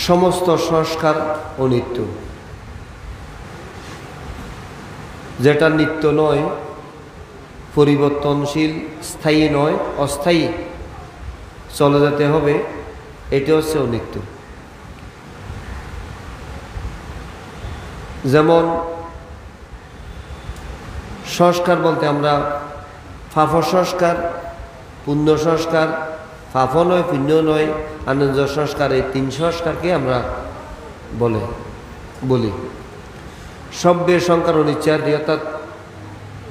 সমস্ত সংস্কার অনিত্য। যেটা নিত্য নয়, পরিবর্তনশীল, স্থায়ী নয়, অস্থায়ী, চলে যেতে হবে, এটা হচ্ছে অনিত্য। যেমন সংস্কার বলতে আমরা পাপ সংস্কার, পুণ্য সংস্কার, পাপ নয়, পুণ্য নয়, আনন্দ সংস্কার, এই তিন সংস্কারকে আমরা বলি। সব্যের সংস্কার অনিচ্ছাদি, অর্থাৎ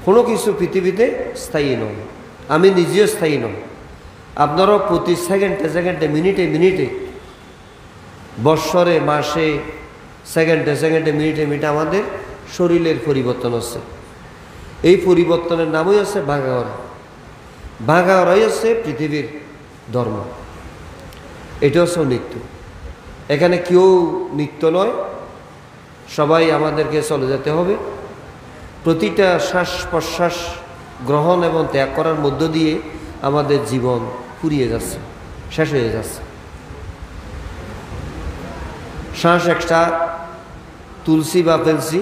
কোনো কিছু পৃথিবীতে স্থায়ী নয়। আমি নিজেও স্থায়ী নয়। আপনারাও প্রতি সেকেন্ডে সেকেন্ডে, মিনিটে মিনিটে, বৎসরে, মাসে, সেকেন্ডে সেকেন্ডে, মিনিটে মিনিটে আমাদের শরীরের পরিবর্তন হচ্ছে। এই পরিবর্তনের নামই হচ্ছে ভাঙাওয়ারা। ভাঙাওয়ারাই হচ্ছে পৃথিবীর ধর্ম। এটা হচ্ছে নিত্য। এখানে কেউ নিত্য নয়, সবাই আমাদেরকে চলে যেতে হবে। প্রতিটা শ্বাস প্রশ্বাস গ্রহণ এবং ত্যাগ করার মধ্য দিয়ে আমাদের জীবন ফুরিয়ে যাচ্ছে, শেষ হয়ে যাচ্ছে। শ্বাস একটা তুলসী বা ফেলছি,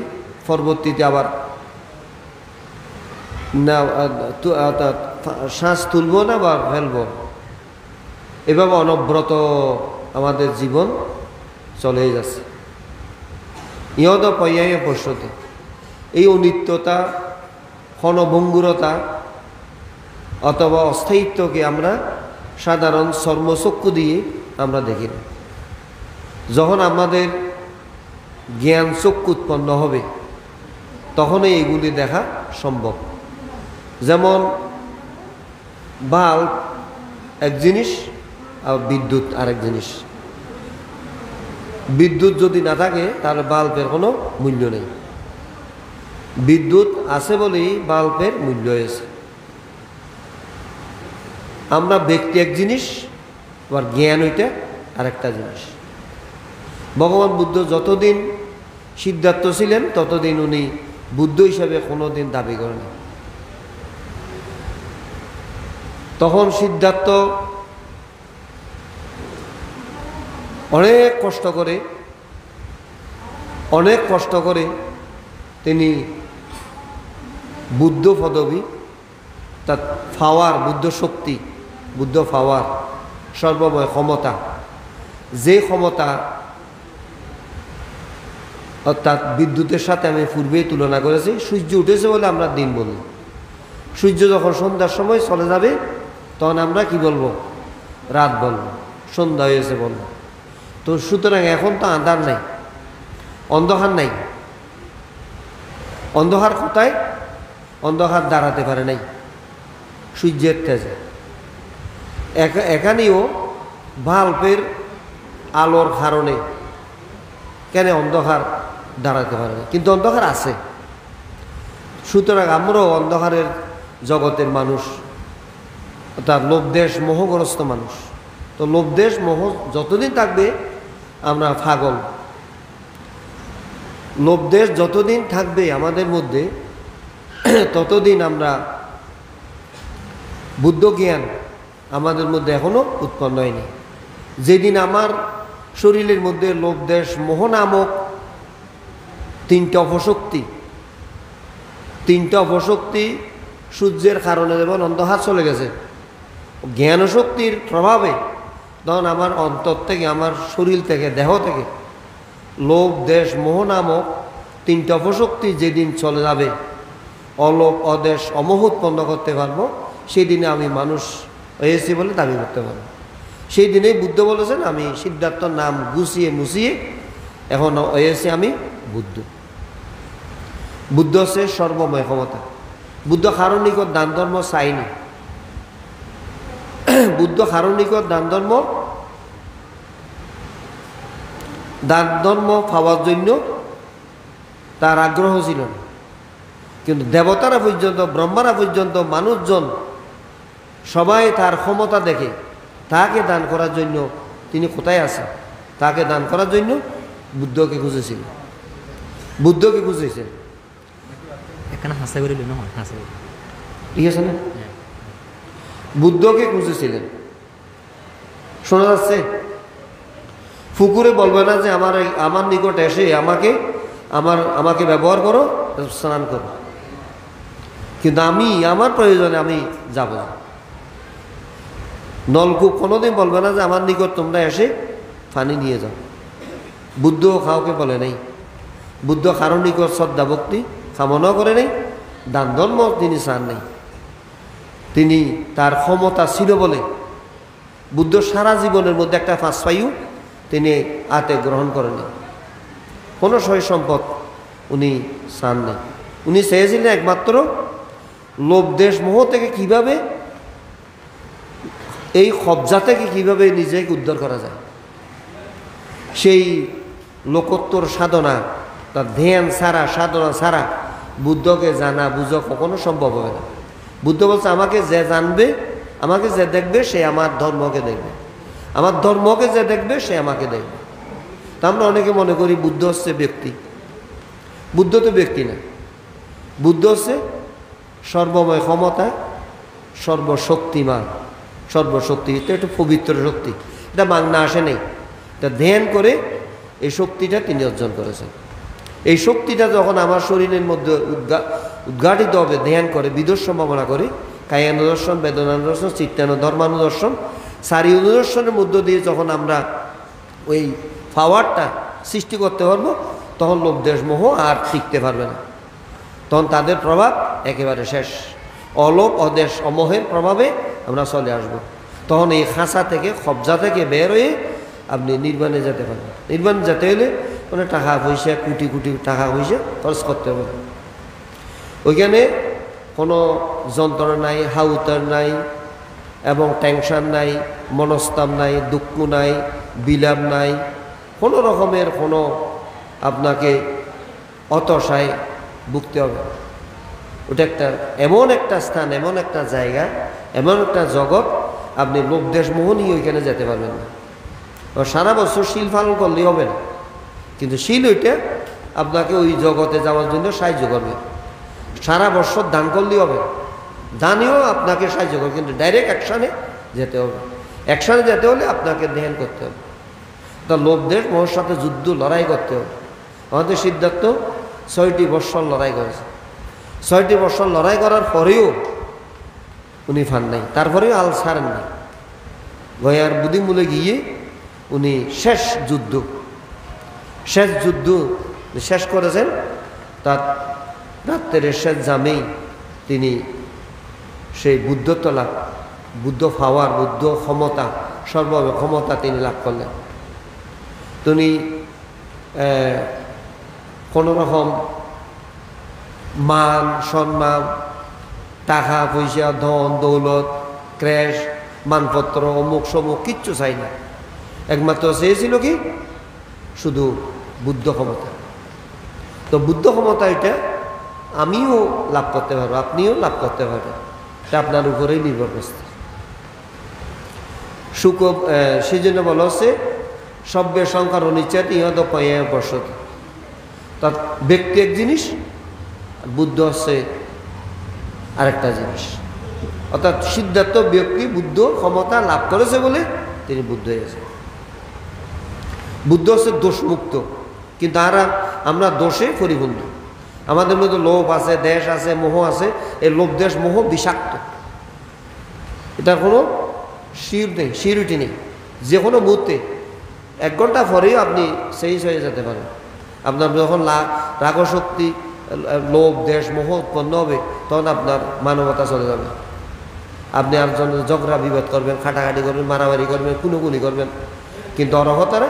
পরবর্তীতে আবার না শ্বাস তুলব না বা ফেলব, এভাবে অনবরত আমাদের জীবন চলেই যাচ্ছে। ইহদ পর্যায়ে পশ্যতে, এই অনিত্যতা, ক্ষণভঙ্গুরতা অথবা অস্থায়িত্বকে আমরা সাধারণ চর্মচক্ষু দিয়ে আমরা দেখি না। যখন আমাদের জ্ঞান চক্ষু উৎপন্ন হবে, তখনই এইগুলি দেখা সম্ভব। যেমন বাল্ব এক জিনিস আর বিদ্যুৎ আরেক জিনিস। বিদ্যুৎ যদি না থাকে তাহলে বাল্বের কোনো মূল্য নেই। বিদ্যুৎ আছে বলেই বাল্বের মূল্য হয়েছে। আমরা ব্যক্তি এক জিনিস, আবার জ্ঞান ওইটা আরেকটা জিনিস। ভগবান বুদ্ধ যতদিন সিদ্ধার্থ ছিলেন ততদিন উনি বুদ্ধ হিসাবে কোনোদিন দাবি করেন। তখন সিদ্ধার্থ অনেক কষ্ট করে তিনি বুদ্ধ পদবী, তার পাওয়ার, বুদ্ধ শক্তি, বুদ্ধ পাওয়ার, সর্বময় ক্ষমতা, যে ক্ষমতা, অর্থাৎ বিদ্যুতের সাথে আমি পূর্বেই তুলনা করেছি। সূর্য উঠেছে বলে আমরা দিন বলি। সূর্য যখন সন্ধ্যার সময় চলে যাবে তখন আমরা কি বলবো? রাত বলবো, সন্ধ্যা হয়েছে বলবো। তো সুতরাং এখন তো আঁধার নাই, অন্ধকার নাই। অন্ধকার কোথায়? অন্ধকার দাঁড়াতে পারে নাই সূর্যের তেজে। এখানেও বাল্বের আলোর কারণে কেন অন্ধকার দাঁড়াতে পারে না, কিন্তু অন্ধকার আছে। সুতরাং আমরাও অন্ধকারের জগতের মানুষ, অর্থাৎ লোভদেশ মোহগ্রস্ত মানুষ। তো লোভদেশ মোহ যতদিন থাকবে আমরা পাগল। লোভদেশ যতদিন থাকবে আমাদের মধ্যে ততদিন আমরা বুদ্ধ জ্ঞান আমাদের মধ্যে এখনো উৎপন্ন হয়নি। যেদিন আমার শরীরের মধ্যে লোভদেশ মোহ নামক তিনটা অপশক্তি সূর্যের কারণে যেমন অন্ধকার চলে গেছে, জ্ঞান শক্তির প্রভাবে তখন আমার অন্তর থেকে, আমার শরীর থেকে, দেহ থেকে লোভ দেশ মোহ নামক তিনটা অপশক্তি যেদিন চলে যাবে, অলোভ অদেশ অমোহ উৎপন্ন করতে পারবো, সেই দিনে আমি মানুষ হয়েছি বলে দাবি করতে পারবো। সেই দিনেই বুদ্ধ বলেছেন, আমি সিদ্ধার্থর নাম গুছিয়ে মুছিয়ে এখন হয়েছি আমি বুদ্ধ। বুদ্ধ হচ্ছে সর্বময় ক্ষমতা। বুদ্ধ কারো নিকট দান ধর্ম চাইনি। বুদ্ধ কারো নিকট দান ধর্ম পাওয়ার জন্য তার আগ্রহ ছিল না। কিন্তু দেবতারা পর্যন্ত, ব্রহ্মারা পর্যন্ত, মানুষজন সবাই তার ক্ষমতা দেখে তাকে দান করার জন্য, তিনি কোথায় আছেন তাকে দান করার জন্য বুদ্ধকে খুঁজেছিলেন। ঠিক আছে না? বুদ্ধকে খুঁজেছিলেন, শোনা যাচ্ছে? পুকুরে বলবে না যে আমার নিকট এসে আমাকে ব্যবহার করো, স্নান করো, কিন্তু আমার প্রয়োজনে আমি যাব না। নলকূপ কোনোদিন বলবে না যে আমার নিকট তোমরা এসে পানি নিয়ে যাও। বুদ্ধ কাউকে বলে নেই। বুদ্ধ কারো নিকট শ্রদ্ধা ভক্তি কামনাও করে নেই, দান ধর্ম তিনি চান নেই। তিনি তার ক্ষমতা ছিল বলে বুদ্ধ সারা জীবনের মধ্যে একটা ফাঁস পাইও তিনি আতে গ্রহণ করেননি। কোনো সয় সম্পদ উনি চান নেই। উনি চেয়েছিলেন একমাত্র লোভ দেশ মোহ থেকে কিভাবে, এই কবজা থেকে কিভাবে নিজেকে উদ্ধার করা যায়, সেই লোকোত্তর সাধনা, তার ধ্যান ছাড়া, সাধনা ছাড়া বুদ্ধকে জানা বুঝা কখনো সম্ভব হবে না। বুদ্ধ বলছে আমাকে যে জানবে, আমাকে যে দেখবে সে আমার ধর্মকে দেখবে, আমার ধর্মকে যে দেখবে সে আমাকে দেখবে। তা আমরা অনেকে মনে করি বুদ্ধ হচ্ছে ব্যক্তি। বুদ্ধ তো ব্যক্তি না, বুদ্ধ হচ্ছে সর্বময় ক্ষমতা, সর্বশক্তিমান, সর্বশক্তি। এটা একটু পবিত্র শক্তি, এটা বাংলা আসে নেই। এটা ধ্যান করে এই শক্তিটা তিনি অর্জন করেছেন। এই শক্তিটা যখন আমার শরীরের মধ্যে উদ্ঘাটিত হবে, ধ্যান করে বিদুর সম্ভাবনা করে, কায়ানুদর্শন, বেদনানুদর্শন, চিত্তানুধর্মানুদর্শন, সারি অনুদর্শনের মধ্য দিয়ে যখন আমরা ওই পাওয়ারটা সৃষ্টি করতে পারবো, তখন লোভ দেশ মোহ আর টিকতে পারবে না। তখন তাদের প্রভাব একেবারে শেষ। অলোভ অদেশ অমোহের প্রভাবে আমরা চলে আসব। তখন এই খাঁচা থেকে, কবজা থেকে বের হয়ে আপনি নির্বাণে যেতে পারবেন। নির্বাণে যেতে হলে কোনো টাকা পয়সা, কোটি কোটি টাকা পয়সা খরচ করতে হবে। ওইখানে কোনো যন্ত্রণা নাই, হাউতার নাই, এবং টেনশন নাই, মনস্তাপ নাই, দুঃখ নাই, বিলাপ নাই, কোনো রকমের কোনো আপনাকে হতাশায় ভুগতে হবে। ওটা একটা এমন একটা স্থান, এমন একটা জায়গা, এমন একটা জগৎ, আপনি লোভ দেশ মোহ নিয়ে ওইখানে যেতে পারবেন না। সারা বছর শিল পালন করলেই হবে না, কিন্তু শিল ওইটা আপনাকে ওই জগতে যাওয়ার জন্য সাহায্য করবে। সারা বছর দান করলেই হবে, দানেও আপনাকে সাহায্য করবে, কিন্তু ডাইরেক্ট অ্যাকশানে যেতে হবে। অ্যাকশানে যেতে হলে আপনাকে ধ্যান করতে হবে। তা লোভ দেশ মোহর সাথে যুদ্ধ, লড়াই করতে হবে। আমাদের সিদ্ধার্থ 6টি বৎসর লড়াই করেছে। 6টি বৎসর লড়াই করার পরেও উনি ফান নাই, তারপরেও আল ছাড়েন না। গয়ার বুদিমূলে গিয়ে উনি শেষ যুদ্ধ শেষ করেছেন। তার রাত্রের শেষ জামেই তিনি সেই বুদ্ধত্ব লাভ, বুদ্ধ পাওয়ার, বুদ্ধ ক্ষমতা, সর্বক্ষমতা তিনি লাভ করলেন। তিনি কোনো রকম মান সম্মান, টাকা পয়সা, ধন দৌলত, ক্র্যাশ, মানপত্র, অমুক সমুক কিচ্ছু চাই না। একমাত্র চেয়েছিল কি, শুধু বুদ্ধ ক্ষমতা। তো বুদ্ধ ক্ষমতা এটা আমিও লাভ করতে পারবো, আপনিও লাভ করতে পারবেন, এটা আপনার উপরেই নির্ভর করছে। সেই জন্য বলা হচ্ছে সব্যে সংখ্যার অনিচ্ছাত ইহদ পয়া বসত। তার ব্যক্তি এক জিনিস, বুদ্ধ হচ্ছে আরেকটা জিনিস। অর্থাৎ সিদ্ধার্থ ব্যক্তি বুদ্ধ ক্ষমতা লাভ করেছে বলে তিনি বুদ্ধ হয়েছে। বুদ্ধ হচ্ছে দোষমুক্ত, কিন্তু আমরা দোষে পরিপূর্ণ। আমাদের মধ্যে লোভ আছে, দেশ আছে, মোহ আছে। এই লোভ দেশ মোহ বিষাক্ত, এটার কোনো সিউরিটি নেই। যে কোনো মুহূর্তে 1 ঘন্টা পরেও আপনি সেই হয়ে যেতে পারেন। আপনার যখন রাগশক্তি, লোভ দেশ মোহ উৎপন্ন হবে, তখন আপনার মানবতা চলে যাবে। আপনি আর ঝগড়া বিবাদ করবেন, খাটাখাটি করবেন, মারামারি করবেন, কুনোকুনি করবেন। কিন্তু অরহতারা,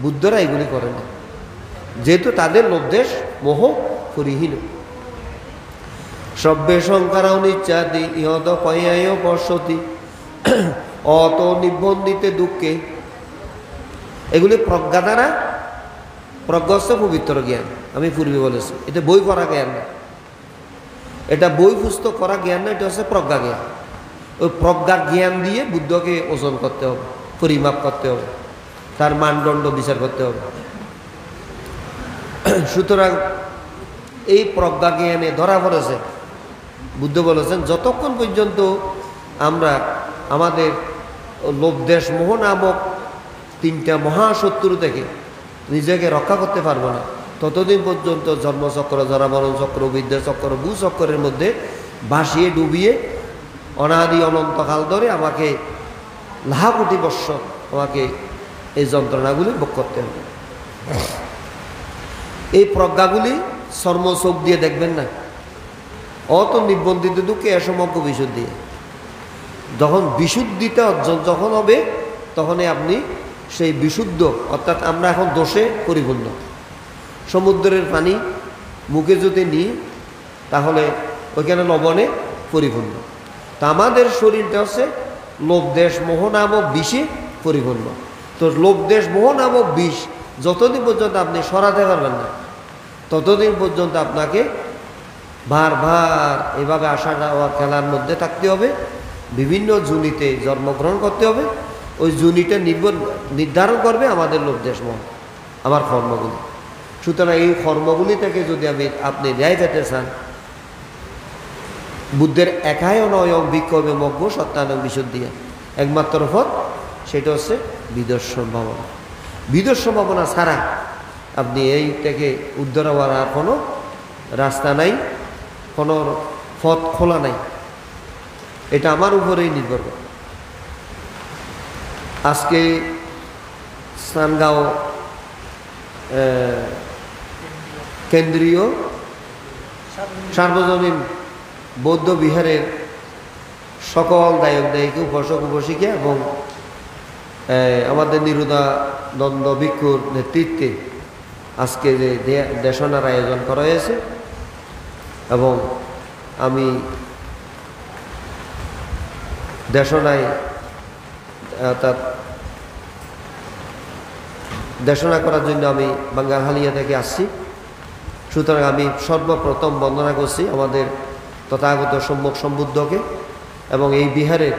বুদ্ধরা এগুলি করে না, যেহেতু তাদের লোভ দেশ মোহ পরিহীন। সব্যে সংকার অনিচ্ছাদি ইহদ পয়ায় পশ্বতি অত নিবন্দিতে দুঃখে। এগুলি প্রজ্ঞা দ্বারা, প্রজ্ঞাস্থ পবিত্র জ্ঞান। আমি পূর্বে বলেছি, এটা বই পড়া জ্ঞান না, এটা বই পুস্তক করা জ্ঞান না, এটা হচ্ছে প্রজ্ঞা জ্ঞান। ওই প্রজ্ঞা জ্ঞান দিয়ে বুদ্ধকে ওজন করতে হবে, পরিমাপ করতে হবে, তার মানদণ্ড বিচার করতে হবে। সুতরাং এই প্রজ্ঞা জ্ঞানে ধরা পড়েছে। বুদ্ধ বলেছেন যতক্ষণ পর্যন্ত আমরা আমাদের লোভ দেশ মোহ নামক তিনটা মহাশত্রু থেকে নিজেকে রক্ষা করতে পারবো না, ততদিন পর্যন্ত জন্মচক্র, জরামরণ চক্র, বিদ্যা চক্র, ভূচক্রের মধ্যে ভাসিয়ে ডুবিয়ে অনাদি অনন্তকাল ধরে আমাকে লাখ কোটি বৎসর আমাকে এই যন্ত্রণাগুলি ভোগ করতে হবে। এই প্রজ্ঞাগুলি চর্ম চোখ দিয়ে দেখবেন না, অত নিবন্ধিত দুঃখে অসমজ্ঞ বিশুদ্ধি। যখন বিশুদ্ধিটা অর্জন যখন হবে, তখনই আপনি সেই বিশুদ্ধ, অর্থাৎ আমরা এখন দোষে পরিপূর্ণ। সমুদ্রের পানি মুখে যদি নিই তাহলে ওইখানে লবণে পরিপূর্ণ। তা আমাদের শরীরটা হচ্ছে লোভ দেশ মোহ নামক বিষে পরিপূর্ণ। তো লোভ দেশ মোহ নামক বিষ যতদিন পর্যন্ত আপনি সরাতে পারবেন না, ততদিন পর্যন্ত আপনাকে বারবার এভাবে আসা যাওয়ার খেলার মধ্যে থাকতে হবে, বিভিন্ন জুনিতে জন্মগ্রহণ করতে হবে। ওই জুনিটা নির্ধারণ করবে আমাদের লোভ দেশ মোহ, আমার কর্মগুলি। সুতরাং এই কর্মগুলি থেকে যদি আপনি ন্যায় পেতে চান, বুদ্ধের একাই নয়ং বিক্ষোভে মগ্ন সত্যানং বিশুদ্ধি, একমাত্র পথ সেটা হচ্ছে বিদর্শন ভাবনা। বিদর্শন ভাবনা ছাড়া আপনি এই থেকে উদ্ধার হওয়ার আর কোনো রাস্তা নাই, কোনো পথ খোলা নাই। এটা আমার উপরেই নির্ভর করে। আজকে সানগাঁও কেন্দ্রীয় সার্বজনীন বৌদ্ধ বিহারের সকল দায়ক দায়িকা, উপাসক উপাসিকা এবং আমাদের নিরুদানন্দ ভিক্ষুর নেতৃত্বে আজকে যে দেশনার আয়োজন করা হয়েছে, এবং আমি দেশনায় অর্থাৎ দেশনা করার জন্য আমি বাঙ্গালহালিয়া থেকে আসছি। সুতরাং আমি সর্বপ্রথম বন্দনা করছি আমাদের তথাগত সম্যক সম্বুদ্ধকে এবং এই বিহারের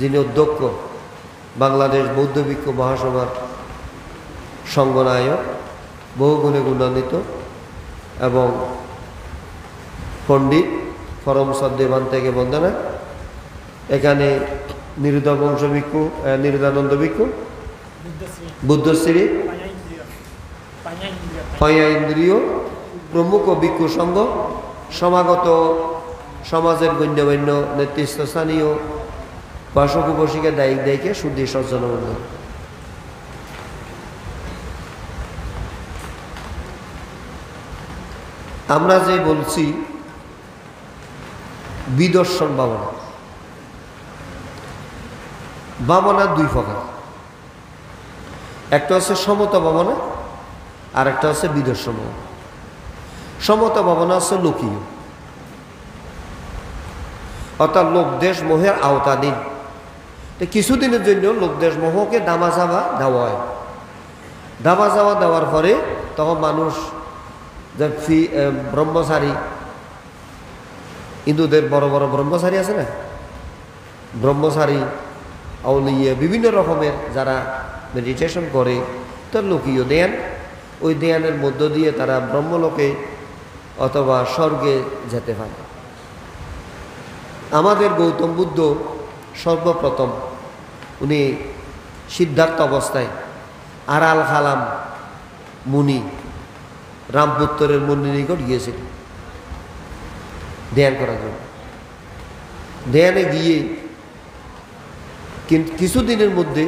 যিনি অধ্যক্ষ, বাংলাদেশ বৌদ্ধ ভিক্ষু মহাসভার সংগনায়ক, বহুগুণে গুণান্বিত এবং পণ্ডিত পরম সদ্দেবান থেকে বন্দনা। এখানে নিরুদা ভিক্ষু, নিরুদানন্দ ভিক্ষু, বুদ্ধশ্রী, পাঁয়া ইন্দ্রিয় প্রমুখ ভিক্ষু সংঘ, সমাগত সমাজের গণ্যমান্য নেতৃস্থানীয় উপাসক উপাসিকা দায়িক দায়িকে শুদ্ধি সজ্জনবন্ধ। আমরা যে বলছি বিদর্শন ভাবনা, ভাবনা দুই প্রকার। একটা হচ্ছে সমতা ভাবনা, আর একটা হচ্ছে বিদর্শন ভাবনা। সমতা ভাবনা হচ্ছে লোকীয়, অর্থাৎ লোক দেশ মোহের আওতাধীন। কিছুদিনের জন্য লোক দেশ মোহকে দামা চাওয়া দেওয়া হয়। দামা চাওয়া দেওয়ার পরে তখন মানুষ যে ব্রহ্মচারী, হিন্দুদের বড় বড় ব্রহ্মচারী আছে না, ব্রহ্মচারী আউলিয়া বিভিন্ন রকমের যারা মেডিটেশন করে, তার লোকীয় ধ্যান, ওই ধ্যানের মধ্য দিয়ে তারা ব্রহ্মলোকে অথবা স্বর্গে যেতে পারে। আমাদের গৌতম বুদ্ধ সর্বপ্রথম উনি সিদ্ধার্থ অবস্থায় আরাল খালাম মুনি, রামপুত্তরের মুনির নিকট গিয়েছিলেন ধ্যান করার জন্য। ধ্যানে গিয়ে কিন্তু কিছুদিনের মধ্যে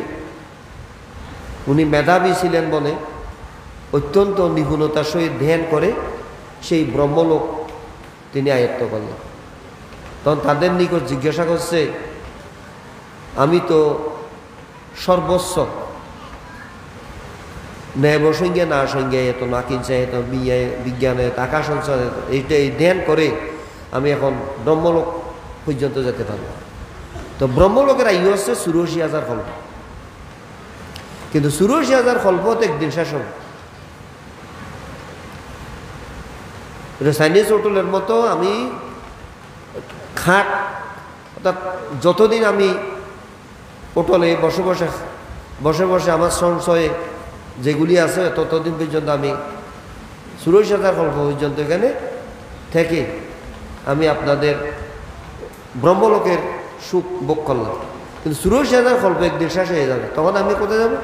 উনি মেধাবী ছিলেন বলে অত্যন্ত নিপুণতার সহিত ধ্যান করে সেই ব্রহ্মলোক তিনি আয়ত্ত করলেন। তখন তাদের নিকট জিজ্ঞাসা করছে, আমি তো সর্বস্ব ন্যায় সংজ্ঞা না সংজ্ঞা এত না কিনছে এত বিজ্ঞানে টাকা সঞ্চয় এইটা এই ধ্যান করে আমি এখন ব্রহ্মলোক পর্যন্ত যেতে পারবো। তো ব্রহ্মলোকের আয়ু হচ্ছে 84,000 কল্প, কিন্তু 84,000 কল্পতে একদিন শেষ হবে। চাইনিজ হোটেলের মতো আমি খাট, অর্থাৎ যতদিন আমি হোটেলে বসে বসে আমার সংশয়ে যেগুলি আছে ততদিন পর্যন্ত আমি 84,000 কল্প পর্যন্ত এখানে থেকে আমি আপনাদের ব্রহ্মলোকের সুখ ভোগ করলাম। কিন্তু 84,000 কল্প একদিন শেষ হয়ে যাবে, তখন আমি কোথায় যাব?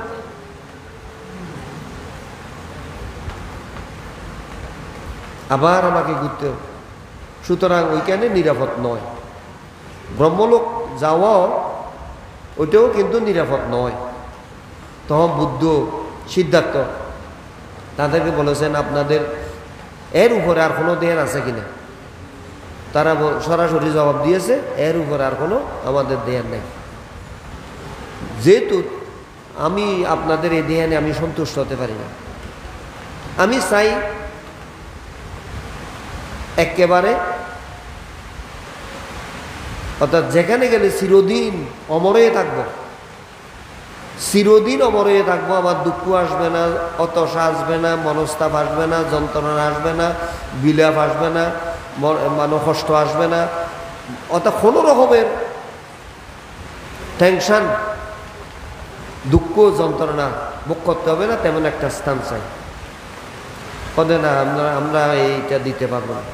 আবার আমাকে ঘুরতে হবে। সুতরাং ওইখানে নিরাপদ নয়। ব্রহ্মলোক যাওয়াও ওইটাও কিন্তু নিরাপদ নয়। তখন বুদ্ধ সিদ্ধার্থ তাদেরকে বলেছেন, আপনাদের এর উপরে আর কোনো ধ্যান আছে কিনা? তারা সরাসরি জবাব দিয়েছে, এর উপরে আর কোনো আমাদের ধ্যান নেই। যেহেতু আমি আপনাদের এই ধ্যানে আমি সন্তুষ্ট হতে পারি না, আমি চাই একেবারে, অর্থাৎ যেখানে গেলে চিরদিন অমর হয়ে থাকবো, চিরদিন অমর হয়ে থাকবো। আমার দুঃখ আসবে না, হতাশা আসবে না, মনস্তাপ আসবে না, যন্ত্রণা আসবে না, বিলাপ আসবে না, কষ্ট আসবে না, অর্থাৎ কোনো রকমের টেনশন, দুঃখ, যন্ত্রণা ভোগ করতে হবে না, তেমন একটা স্থান চাই। কদে না, আমরা এইটা দিতে পারবো না।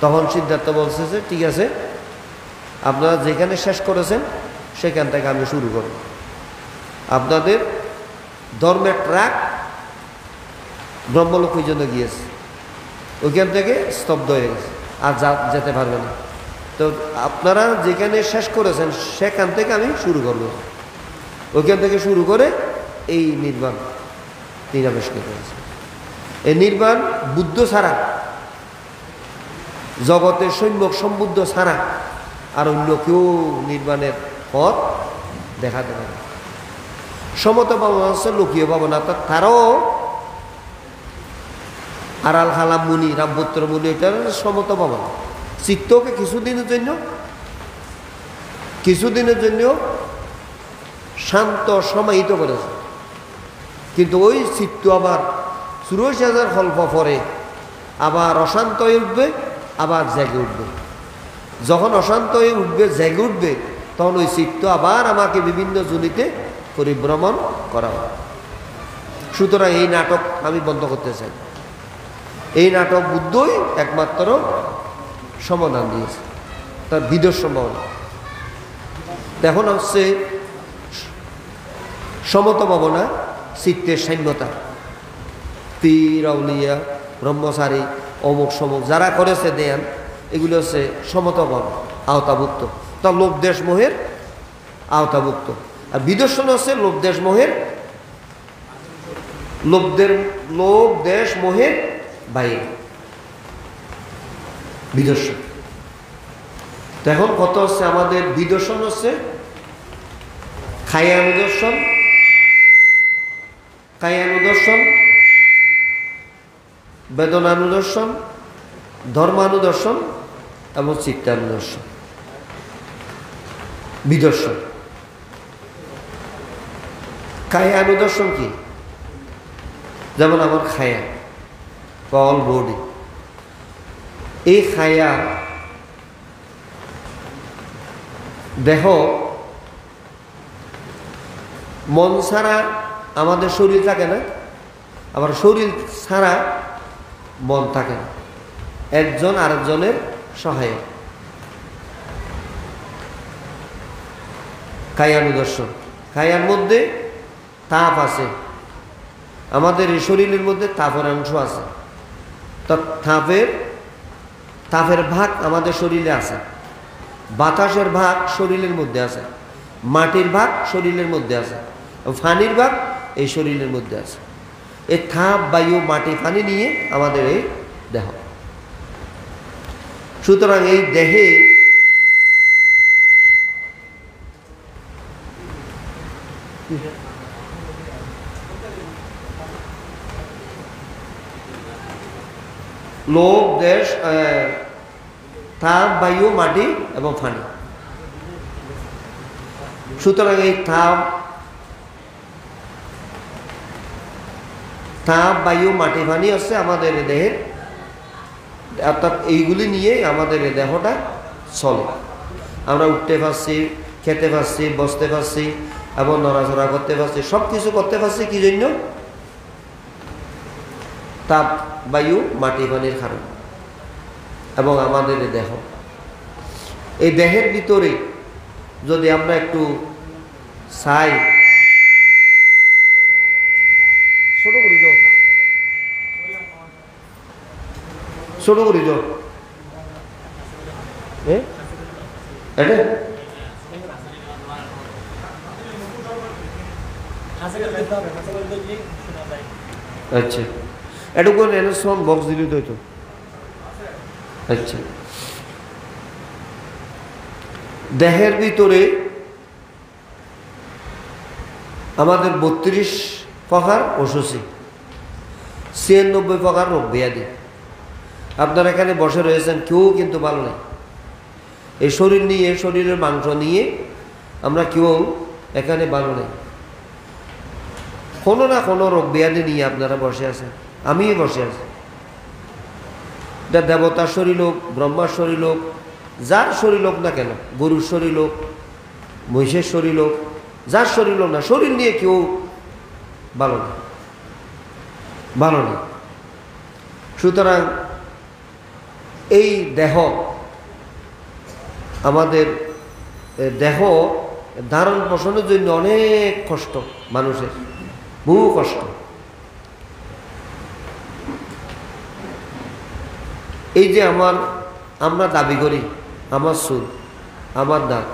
তখন সিদ্ধার্থ বলছে যে ঠিক আছে, আপনারা যেখানে শেষ করেছেন সেখান থেকে আমি শুরু করব। আপনাদের ধর্মের ট্রাক ব্রহ্মলোক পর্যন্ত গিয়েছে, ওইখান থেকে স্তব্ধ হয়ে গেছে, আর যেতে পারবে না। তো আপনারা যেখানে শেষ করেছেন সেখান থেকে আমি শুরু করব। ওইখান থেকে শুরু করে এই নির্বাণ তিনি আবিষ্কার করেছেন। এই নির্বাণ বুদ্ধ ছাড়া, জগতের সম্যক সম্বুদ্ধ ছাড়া আর অন্য কেউ নির্বাণের পথ দেখাতে পারে। সমত ভাবনা হচ্ছে লোকীয় ভাবনা, তারাও আড়াল হালাম মুনি, রামপুত্র মুনি, এটার সমত ভাবনা। চিত্তকে কিছুদিনের জন্য শান্ত সমাহিত করেছে, কিন্তু ওই চিত্ত আবার 84,000 কল্প পরে আবার অশান্ত হয়ে উঠবে, আবার জেগে উঠবে। যখন অশান্ত হয়ে উঠবে, জেগে উঠবে, তখন ওই চিত্ত আবার আমাকে বিভিন্ন জনিতে পরিভ্রমণ করা হয়। সুতরাং এই নাটক আমি বন্ধ করতে চাই। এই নাটক বুদ্ধই একমাত্র সমাধান দিয়েছে, তার বিদর্শ সমাধান। এখন হচ্ছে সমত ভাবনা, চিত্তের সাম্যতা। পীর, আউলিয়া, ব্রহ্মচারী, অমুক সমুক যারা করেছে ধ্যান, এগুলো হচ্ছে সমত ভাবনা, আওতাভুক্ত। তা লোভ দেশ মোহের আওতাভুক্ত। আর বিদর্শন হচ্ছে লোভ দেশ মোহের, লোভ দেশ মোহের বাইরে বিদর্শন। তো এখন কত হচ্ছে আমাদের বিদর্শন হচ্ছে কায়ানুদর্শন, বেদনানুদর্শন, ধর্মানুদর্শন এবং চিত্তানুদর্শন। বিদর্শন কায়ানুদর্শন কি? যেমন আমার খায়া, অল বডি, এই খায়া দেহ, মন ছাড়া আমাদের শরীর থাকে না, আবার শরীর ছাড়া মন থাকে না, একজন আরেকজনের সহায়ক। কায়ানুদর্শন, কায়ার মধ্যে তাপ আছে, আমাদের এই শরীরের মধ্যে তাপের অংশ আছে। তো তাপের ভাগ আমাদের শরীরে আছে, বাতাসের ভাগ শরীরের মধ্যে আছে, মাটির ভাগ শরীরের মধ্যে আছে, পানির ভাগ এই শরীরের মধ্যে আছে। এই তাপ, বায়ু, মাটি, পানি নিয়ে আমাদের এই দেহ। সুতরাং এই দেহে লোক, দেশ, তাপ, বায়ু, মাটি এবং পানি। সুতরাং এই তাপ, বায়ু, মাটি, পানি হচ্ছে আমাদের দেহের, অর্থাৎ এইগুলি নিয়ে আমাদের দেহটা চলে। আমরা উঠতে পারছি, খেতে পারছি, বসতে পারছি এবং নড়াচড়া করতে পারছি, সব কিছু করতে পারছি কি জন্য? তাপ, বায়ু, মাটি, পানির কারণে। এবং আমাদের দেহ, এই দেহের ভিতরে যদি আমরা একটু চাই, ছোট করি তো ছোট করি তো এটা আচ্ছা এটুকু সাউন্ড বক্স দিলি তো আচ্ছা দেহের ভিতরে আমাদের 32 প্রকার অসুচি 96 প্রকার রোগ ব্যাধি আপনারা এখানে বসে রয়েছেন কেউ কিন্তু ভালো নেই এই শরীর নিয়ে শরীরের মাংস নিয়ে আমরা কেউ এখানে ভালো নেই কোনো না কোনো রোগ ব্যাধি নিয়ে আপনারা বসে আছেন আমিও বসে আছি এটা দেবতার শরীর হোক ব্রহ্মার শরীর হোক যার শরীর হোক না কেন গরুর শরীর হোক মহিষের শরীর হোক যার শরীর হোক না শরীর নিয়ে কেউ ভালো না ভালো নেই সুতরাং এই দেহ আমাদের দেহ ধারণ পোষণের জন্য অনেক কষ্ট মানুষের বহু কষ্ট এই যে আমরা দাবি করি আমার চুল আমার দাঁত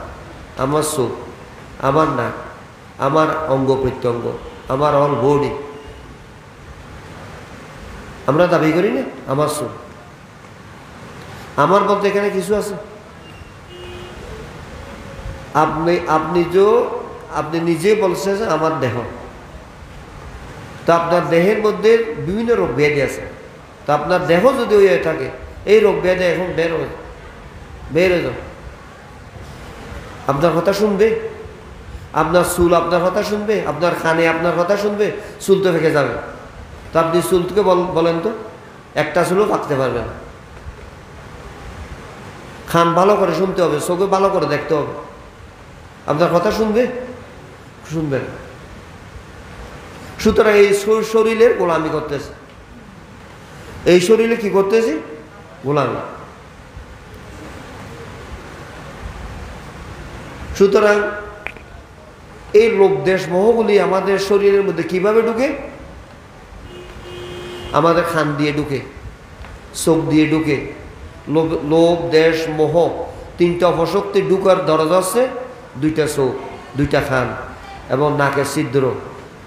আমার চোখ আমার নাক আমার অঙ্গ প্রত্যঙ্গ আমার অল বডি আমরা দাবি করি না আমার চুল আমার বলতে এখানে কিছু আছে আপনি নিজে বলছেন যে আমার দেহ তো আপনার দেহের মধ্যে বিভিন্ন রোগ ব্যাধি আছে তো আপনার দেহ যদি হয়ে থাকে এই রোগ ব্যাধি এখন বের হয়ে যাও আপনার কথা শুনবে আপনার চুল আপনার কথা শুনবে আপনার কানে আপনার কথা শুনবে চুল তো ফেঁকে যাবে তো আপনি চুলকে বলেন তো একটা চুলও পাকতে পারবে না কান ভালো করে শুনতে হবে চোখে ভালো করে দেখতে হবে আপনার কথা শুনবে না সুতরাং এই শরীরের গোলামি করতেছে এই শরীরে কি করতেছি গোলামি সুতরাং এই লোভ দেশ মোহগুলি আমাদের শরীরের মধ্যে কিভাবে ঢুকে আমাদের খান দিয়ে ঢুকে চোখ দিয়ে ঢুকে লোভ দেশ মোহ তিনটা অপশক্তি ঢুকার দরজা আছে দুইটা চোখ দুইটা খান এবং নাকের ছিদ্র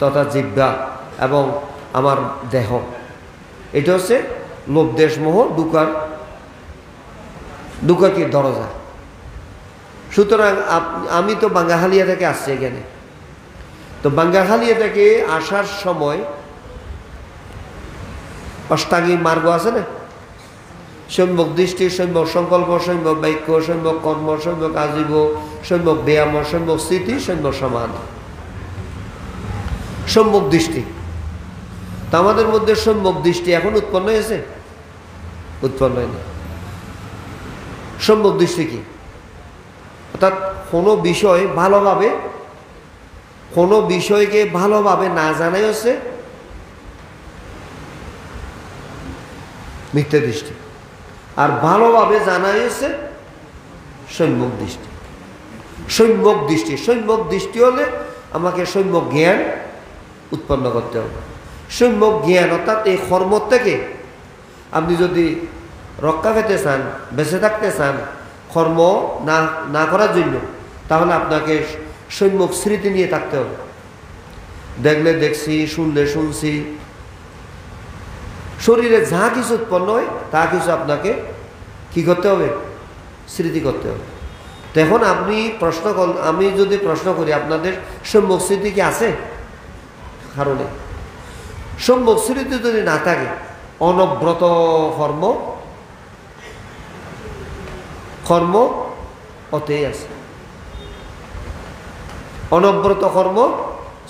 তথা জিহ্বা এবং আমার দেহ এটা হচ্ছে লোভ দেশ মোহ ঢুকার কি দরজা সুতরাং আমি তো বাঙ্গাহালিয়া থেকে আসছি এখানে তো বাঙ্গাহালিয়া থেকে আসার সময় অষ্টাঙ্গিক মার্গ আছে না সম্যক দৃষ্টি সম্যক সংকল্প সম্যক বাক্য সম্যক কর্ম সম্যক আজীব সম্যক ব্যায়াম সম্যক স্থিতি সম্যক সমাধি সম্যক দৃষ্টি তা আমাদের মধ্যে সম্যক দৃষ্টি এখন উৎপন্ন হয়েছে উৎপন্ন হয়নি সম্যক দৃষ্টি কি অর্থাৎ কোনো বিষয়কে ভালোভাবে না জানাই হচ্ছে মিথ্যা দৃষ্টি আর ভালোভাবে জানাই হচ্ছে সম্যক দৃষ্টি সম্যক দৃষ্টি হলে আমাকে সম্যক জ্ঞান উৎপন্ন করতে হবে সম্যক জ্ঞান অর্থাৎ এই কর্ম থেকে আপনি যদি রক্ষা পেতে চান বেঁচে থাকতে চান কর্ম না করার জন্য তাহলে আপনাকে সম্যক স্মৃতি নিয়ে থাকতে হবে দেখলে দেখছি শুনলে শুনছি শরীরে যা কিছু উৎপন্ন হয় তা কিছু আপনাকে কি করতে হবে স্মৃতি করতে হবে তো এখন আমি যদি প্রশ্ন করি আপনাদের সম্যক স্মৃতি কি আছে কারণে সম্যক স্মৃতি যদি না থাকে অনব্রত কর্ম হতেই আছে অনব্রত কর্ম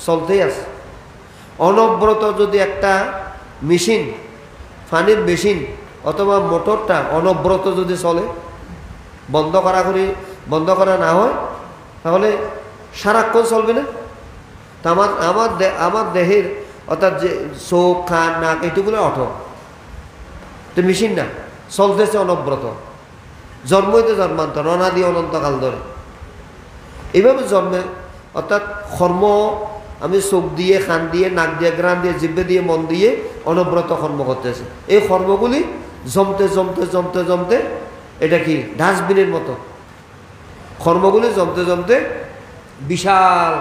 চলতেই আছে অনব্রত যদি একটা মেশিন পানির মেশিন অথবা মোটরটা অনব্রত যদি চলে বন্ধ করা না হয় তাহলে সারাক্ষণ চলবে না তা আমার দেহের অর্থাৎ যে চোখ কান নাক এটুকুলো অটো তো মেশিন না চলতেছে অনব্রত জন্মইতে জন্মান্তর অনাদি অনন্তকাল ধরে এইভাবে জন্মে অর্থাৎ কর্ম আমি চোখ দিয়ে কান দিয়ে নাক দিয়ে গ্রাণ দিয়ে জিহ্বা দিয়ে মন দিয়ে অনব্রত কর্ম করতেছে এই কর্মগুলি জমতে জমতে জমতে জমতে এটা কি ডাস্টবিনের মতো কর্মগুলি জমতে জমতে বিশাল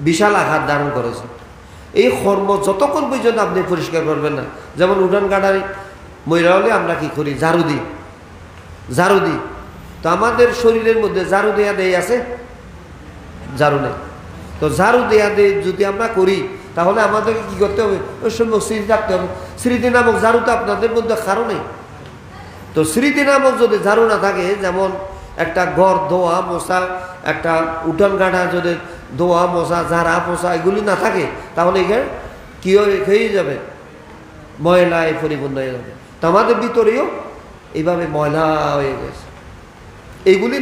বিশাল আঘাত ধারণ করেছে। এই কর্ম যতক্ষণ পর্যন্ত আপনি পরিষ্কার করবেন না, যেমন উঠান কাটার ময়লা হলে আমরা কি করি, ঝাড়ু দিই, ঝাড়ু দিই। তো আমাদের শরীরের মধ্যে ঝাড়ু দেয়া দেয় আছে, ঝাড়ু নেই। তো ঝাড়ু দেয়া দিয়ে যদি আমরা করি তাহলে আমাদেরকে কি করতে হবে, ওই সময় স্মৃতি থাকতে হবে। স্মৃতি নামক ঝাড়ু তো আপনাদের মধ্যে কারো নেই। তো স্মৃতি নামক যদি ঝাড়ু না থাকে, যেমন একটা ঘর ধোয়া মোছা, একটা উঠান কাটা যদি ধোয়া মোছা ঝাড়া পোছা এগুলি না থাকে, তাহলে এখানে কি হয়ে যাবে, ময়লায় পরিপূর্ণ হয়ে যাবে। তো আমাদের ভিতরেও এইভাবে ময়লা হয়ে গেছে। এইগুলি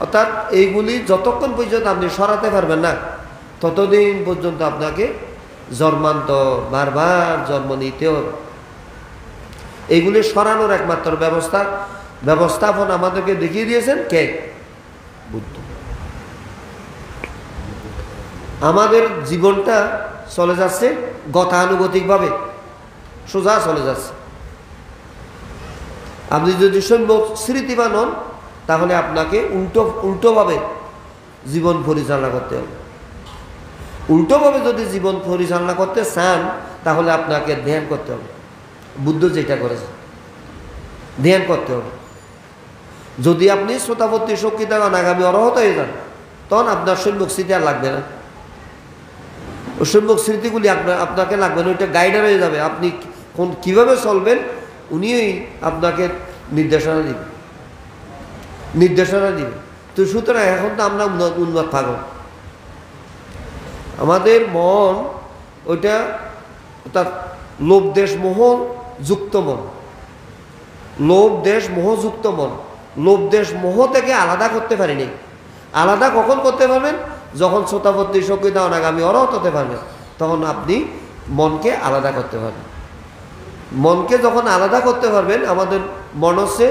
অর্থাৎ এইগুলি যতক্ষণ পর্যন্ত আপনি সরাতে পারবেন না, ততদিন পর্যন্ত আপনাকে জন্মান্তর বারবার জন্ম নিতে হবে। এইগুলি সরানোর একমাত্র ব্যবস্থাপন আমাদেরকে দেখিয়ে দিয়েছেন কে? বুদ্ধ। আমাদের জীবনটা চলে যাচ্ছে গতানুগতিকভাবে, সোজা চলে যাচ্ছে। আপনি যদি সম্যক স্মৃতিবান হন তাহলে আপনাকে উল্টোভাবে জীবন পরিচালনা করতে হবে। উল্টোভাবে যদি জীবন পরিচালনা করতে চান তাহলে আপনাকে ধ্যান করতে হবে। বুদ্ধ যেটা করেছে, ধ্যান করতে হবে। যদি আপনি শ্রোতাবর্তী শক্তি থাকেন, আগামী অরহত হয়ে যান, তখন আপনার সম্যক স্মৃতি আর লাগবে না। ওই সম্যক স্মৃতিগুলি আপনাকে লাগবে না, ওইটা গাইডার হয়ে যাবে। আপনি কিভাবে চলবেন উনিই আপনাকে নির্দেশনা দিবে। তো সুতরাং এখন তো আমরা উন্মাদ থাকব। আমাদের মন ওইটা অর্থাৎ লোভ দেশ মোহ যুক্ত মন, লোভ দেশ মোহযুক্ত মন। লোভ দেশ মোহ থেকে আলাদা করতে পারিনি। আলাদা কখন করতে পারবেন? যখন শ্রোতাবর্তী শক্তি অনাগামী অরহত হতে পারবেন, তখন আপনি মনকে আলাদা করতে পারবেন। মনকে যখন আলাদা করতে পারবেন, আমাদের মন হচ্ছে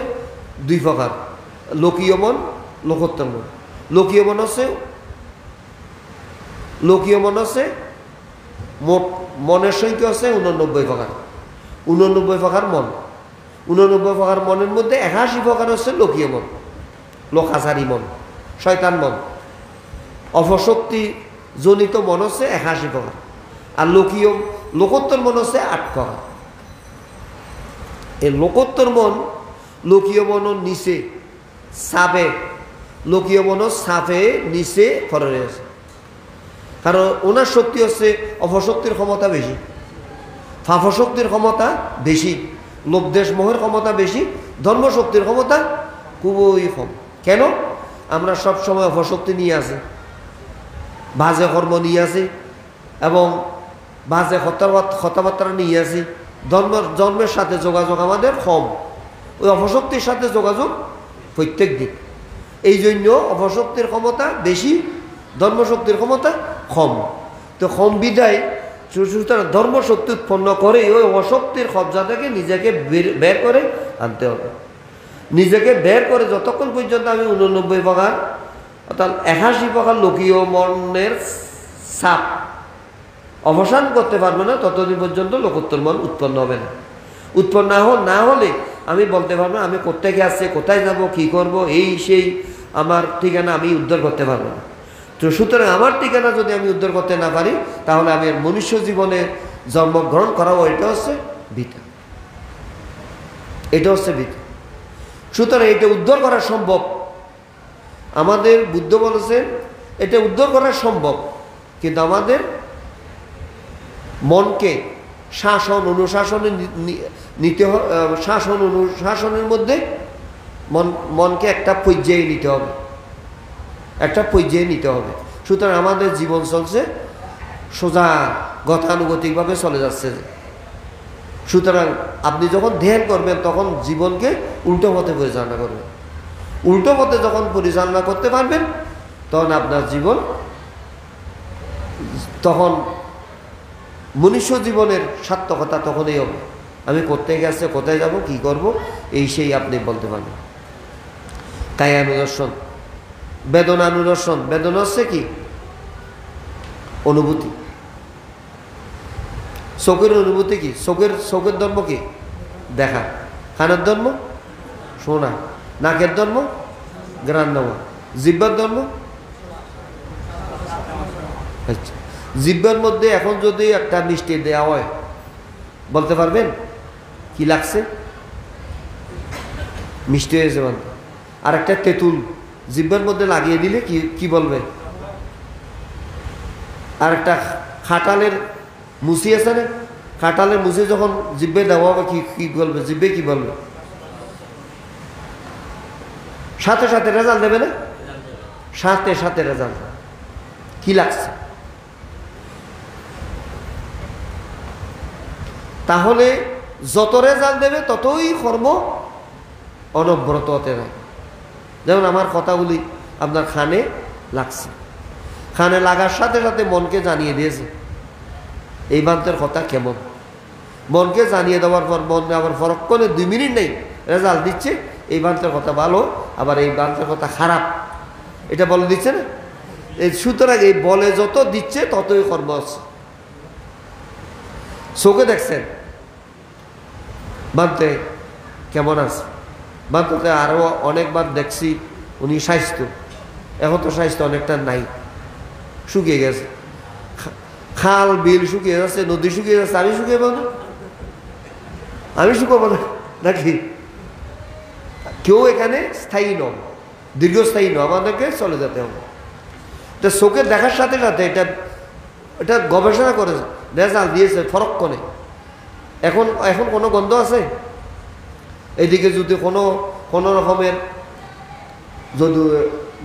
দুই প্রকার, লোকীয় মন, লোকোত্তর মন। লোকীয় মন হচ্ছে মনের সংখ্যা হচ্ছে 89 প্রকার। 89 প্রকার মন। 89 প্রকার মনের মধ্যে 81 প্রকার হচ্ছে লোকীয় মন, লোকাচারী মন, শয়তান মন। অপশক্তি জনিত মন হচ্ছে 81 প্রকার। আর লোকোত্তর মন হচ্ছে 8 প্রকার। এই লোকোত্তর মন লোকীয় মন নিচে সাপে, লোকীয় মন সাপে নিচে ফরে রয়েছে। কারণ ওনার শক্তি হচ্ছে অপশক্তির ক্ষমতা বেশি, ফাফশক্তির ক্ষমতা বেশি, লোভদেশ মোহের ক্ষমতা বেশি, ধর্মশক্তির ক্ষমতা খুবই কম। কেন? আমরা সব সময় অপশক্তি নিয়ে আসি, বাজে কর্ম নিয়ে আসি এবং বাজে কথাবার্তা নিয়ে আসি। জন্মের সাথে যোগাযোগ আমাদের কম, ওই অপশক্তির সাথে যোগাযোগ প্রত্যেক দিন। এই জন্য অপশক্তির ক্ষমতা বেশি, ধর্মশক্তির ক্ষমতা কম। তো কম বিদায় সুতরাং ধর্মশক্তি উৎপন্ন করে ওই অশক্তির কবজা থেকে নিজেকে বের করে আনতে হবে। নিজেকে বের করে যতক্ষণ পর্যন্ত আমি 89 প্রকার অর্থাৎ 81 প্রকার লোকীয় মনের ছাপ অবসান করতে পারবে না, ততদিন পর্যন্ত লোকোত্তর মন উৎপন্ন হবে না। উৎপন্ন না হলে আমি বলতে পারবো আমি কোথায় আসছে, কোথায় যাব, কি করব, এই সেই আমার ঠিকানা আমি উদ্ধার করতে পারবো না। তো সুতরাং আমার ঠিকানা যদি আমি উদ্ধার করতে না পারি, তাহলে আমি মনুষ্য জীবনে জন্মগ্রহণ করাবো, এটা হচ্ছে বৃথা। এটা হচ্ছে বৃথা। সুতরাং এটা উদ্ধার করা সম্ভব। আমাদের বুদ্ধ বলেছেন এটা উদ্ধার করা সম্ভব, কিন্তু আমাদের মনকে শাসন অনুশাসনে নিতে হবে। শাসন অনুশাসনের মধ্যে মনকে একটা পর্যায়ে নিতে হবে, একটা পর্যায়ে নিতে হবে। সুতরাং আমাদের জীবন চলছে সোজা গতানুগতিকভাবে চলে যাচ্ছে। সুতরাং আপনি যখন ধ্যান করবেন তখন জীবনকে উল্টো পথে পরিচালনা করবেন। উল্টো পথে যখন পরিচালনা করতে পারবেন তখন আপনার জীবন, তখন মনুষ্য জীবনের সার্থকতা তখনই হবে। আমি কোথায় গেছে, কোথায় যাব, কি করব, এই সেই আপনি বলতে পারবেন। কায়ানুদর্শন, বেদনানুদর্শন। বেদনা হচ্ছে কি? অনুভূতি। চোখের অনুভূতি কি? চোখের ধর্ম কি? দেখা, কানের ধর্ম শোনা, নাকের ধর্ম ঘ্রাণ নেওয়া, জিহ্বার ধর্ম আচ্ছা। জিহ্বার মধ্যে এখন যদি একটা মিষ্টি দেওয়া হয়, বলতে পারবেন কি লাগছে? মিষ্টি হয়েছে বলতে। আর একটা তেঁতুল জিহ্বার মধ্যে লাগিয়ে দিলে কি কি বলবে? আর একটা খাটালের মুসি আছে না, খাটালের মুসি যখন জিহ্বে দেওয়া হবে কি কি বলবে? জিহ্বে কি বলবে? সাথে সাথে রেজাল্ট দেবে না? সাথে সাথে রেজাল্ট। কি লাগছে? তাহলে যত রেজাল্ট দেবে ততই কর্ম অনবরত হতে যায়। যেমন আমার কথাগুলি আপনার কানে লাগছে, কানে লাগার সাথে সাথে মনকে জানিয়ে দিয়েছে এই বান্তের কথা কেমন। মনকে জানিয়ে দেওয়ার পর মন আবার ফরক্ষণে 2 মিনিট নেই রেজাল্ট দিচ্ছে এই বান্তের কথা ভালো, আবার এই বান্তের কথা খারাপ, এটা বলে দিচ্ছে না। এই সুতরাং এই বলে যত দিচ্ছে ততই কর্ম আছে। চোখে দেখছেন বান্তে কেমন আছে, বান্ততে আরও অনেকবার দেখছি উনি স্বাস্থ্য, এখন তো স্বাস্থ্য অনেকটা নাই, শুকিয়ে গেছে। খাল বিল শুকিয়ে যাচ্ছে, নদী শুকিয়ে যাচ্ছে, আমি শুকিয়ে পাবো না? আমি শুকাবো না নাকি? কেউ এখানে স্থায়ী নয়, দীর্ঘস্থায়ী নয়, আমাদেরকে চলে যেতে হবে। এটা চোখে দেখার সাথে সাথে এটা গবেষণা করে রেজাল্ট দিয়েছে ফরক্ষণে। এখন এখন কোনো গন্ধ আছে? এদিকে যদি কোনো রকমের যদি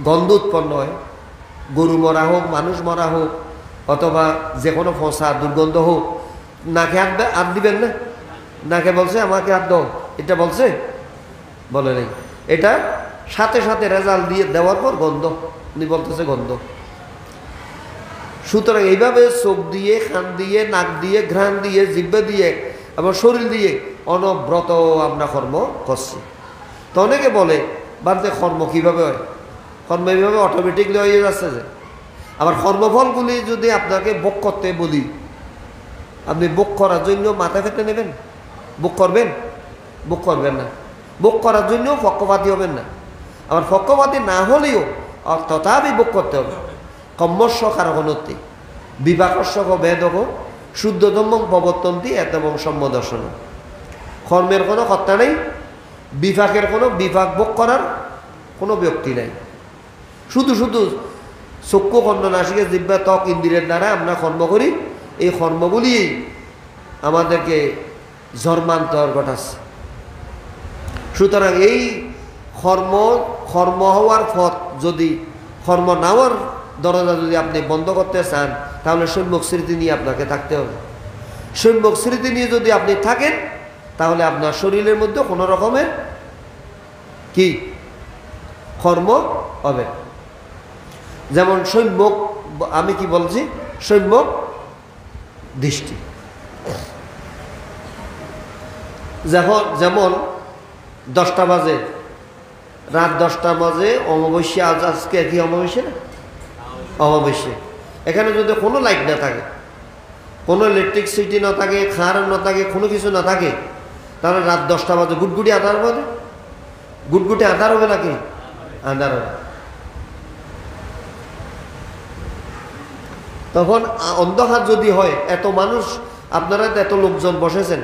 গন্ধ উৎপন্ন হয়, গরু মরা হোক, মানুষ মরা হোক, অথবা যে কোনো ফসা দুর্গন্ধ হোক, নাকে হাত দিবেন না? নাকে বলছে আমাকে হাত দাও, এটা বলছে? বলে নেই। এটা সাথে সাথে রেজাল্ট দিয়ে দেওয়ার পর গন্ধ, উনি বলতেছে গন্ধ। সুতরাং এইভাবে চোখ দিয়ে, কান দিয়ে, নাক দিয়ে, ঘ্রাণ দিয়ে, জিহ্বা দিয়ে, আবার শরীর দিয়ে অনব্রত আমরা কর্ম করছি। তো অনেকে বলে বাড়িতে কর্ম কীভাবে হয়? কর্ম এইভাবে অটোমেটিকলি হয়ে যাচ্ছে যে। আবার কর্মফলগুলি যদি আপনাকে ভোগ করতে বলি, আপনি ভোগ করার জন্য মাথা ফেটে নেবেন? ভোগ করবেন? ভোগ করবেন না। ভোগ করার জন্য পক্ষপাতী হবেন না। আবার পক্ষপাতী না হলেও তথাপি ভোগ করতে হবে। কম্মস্য কারণতি বিপাকস্য বেদক শুদ্ধতম প্রবর্তন্তি এতম সম্যদর্শন। কর্মের কোনো কর্তা নেই, বিপাকের কোনো বিপাক ভোগ করার কোনো ব্যক্তি নাই। শুধু শুধু চক্ষু কর্ণ নাসিকা জিহ্বা ত্বক ইন্দ্রিয়ের দ্বারা আমরা কর্ম করি, এই কর্মগুলি আমাদেরকে জন্মান্তর ঘটাচ্ছে। সুতরাং এই কর্ম হওয়ার পথ যদি কর্ম না হওয়ার দরজা যদি আপনি বন্ধ করতে চান, তাহলে সম্যক স্মৃতি নিয়ে আপনাকে থাকতে হবে। সম্যক স্মৃতি নিয়ে যদি আপনি থাকেন, তাহলে আপনার শরীরের মধ্যে কোনো রকমের কি কর্ম হবে। যেমন সম্যক, আমি কি বলছি, সম্যক দৃষ্টি। যেমন 10টা বাজে, রাত 10টা বাজে, অমাবস্যা, আজকে কি অমাবস্যা না? অমাবস্যা। এখানে যদি কোনো লাইট না থাকে, কোনো ইলেকট্রিসিটি না থাকে, খার না থাকে, কোনো কিছু না থাকে, তাহলে রাত 10টা বাজে গুটগুটি আধার বাজে। গুটগুটি আধার হবে নাকি? আধার হবে। তখন অন্ধকার যদি হয়, এত মানুষ, আপনারা এত লোকজন বসেছেন,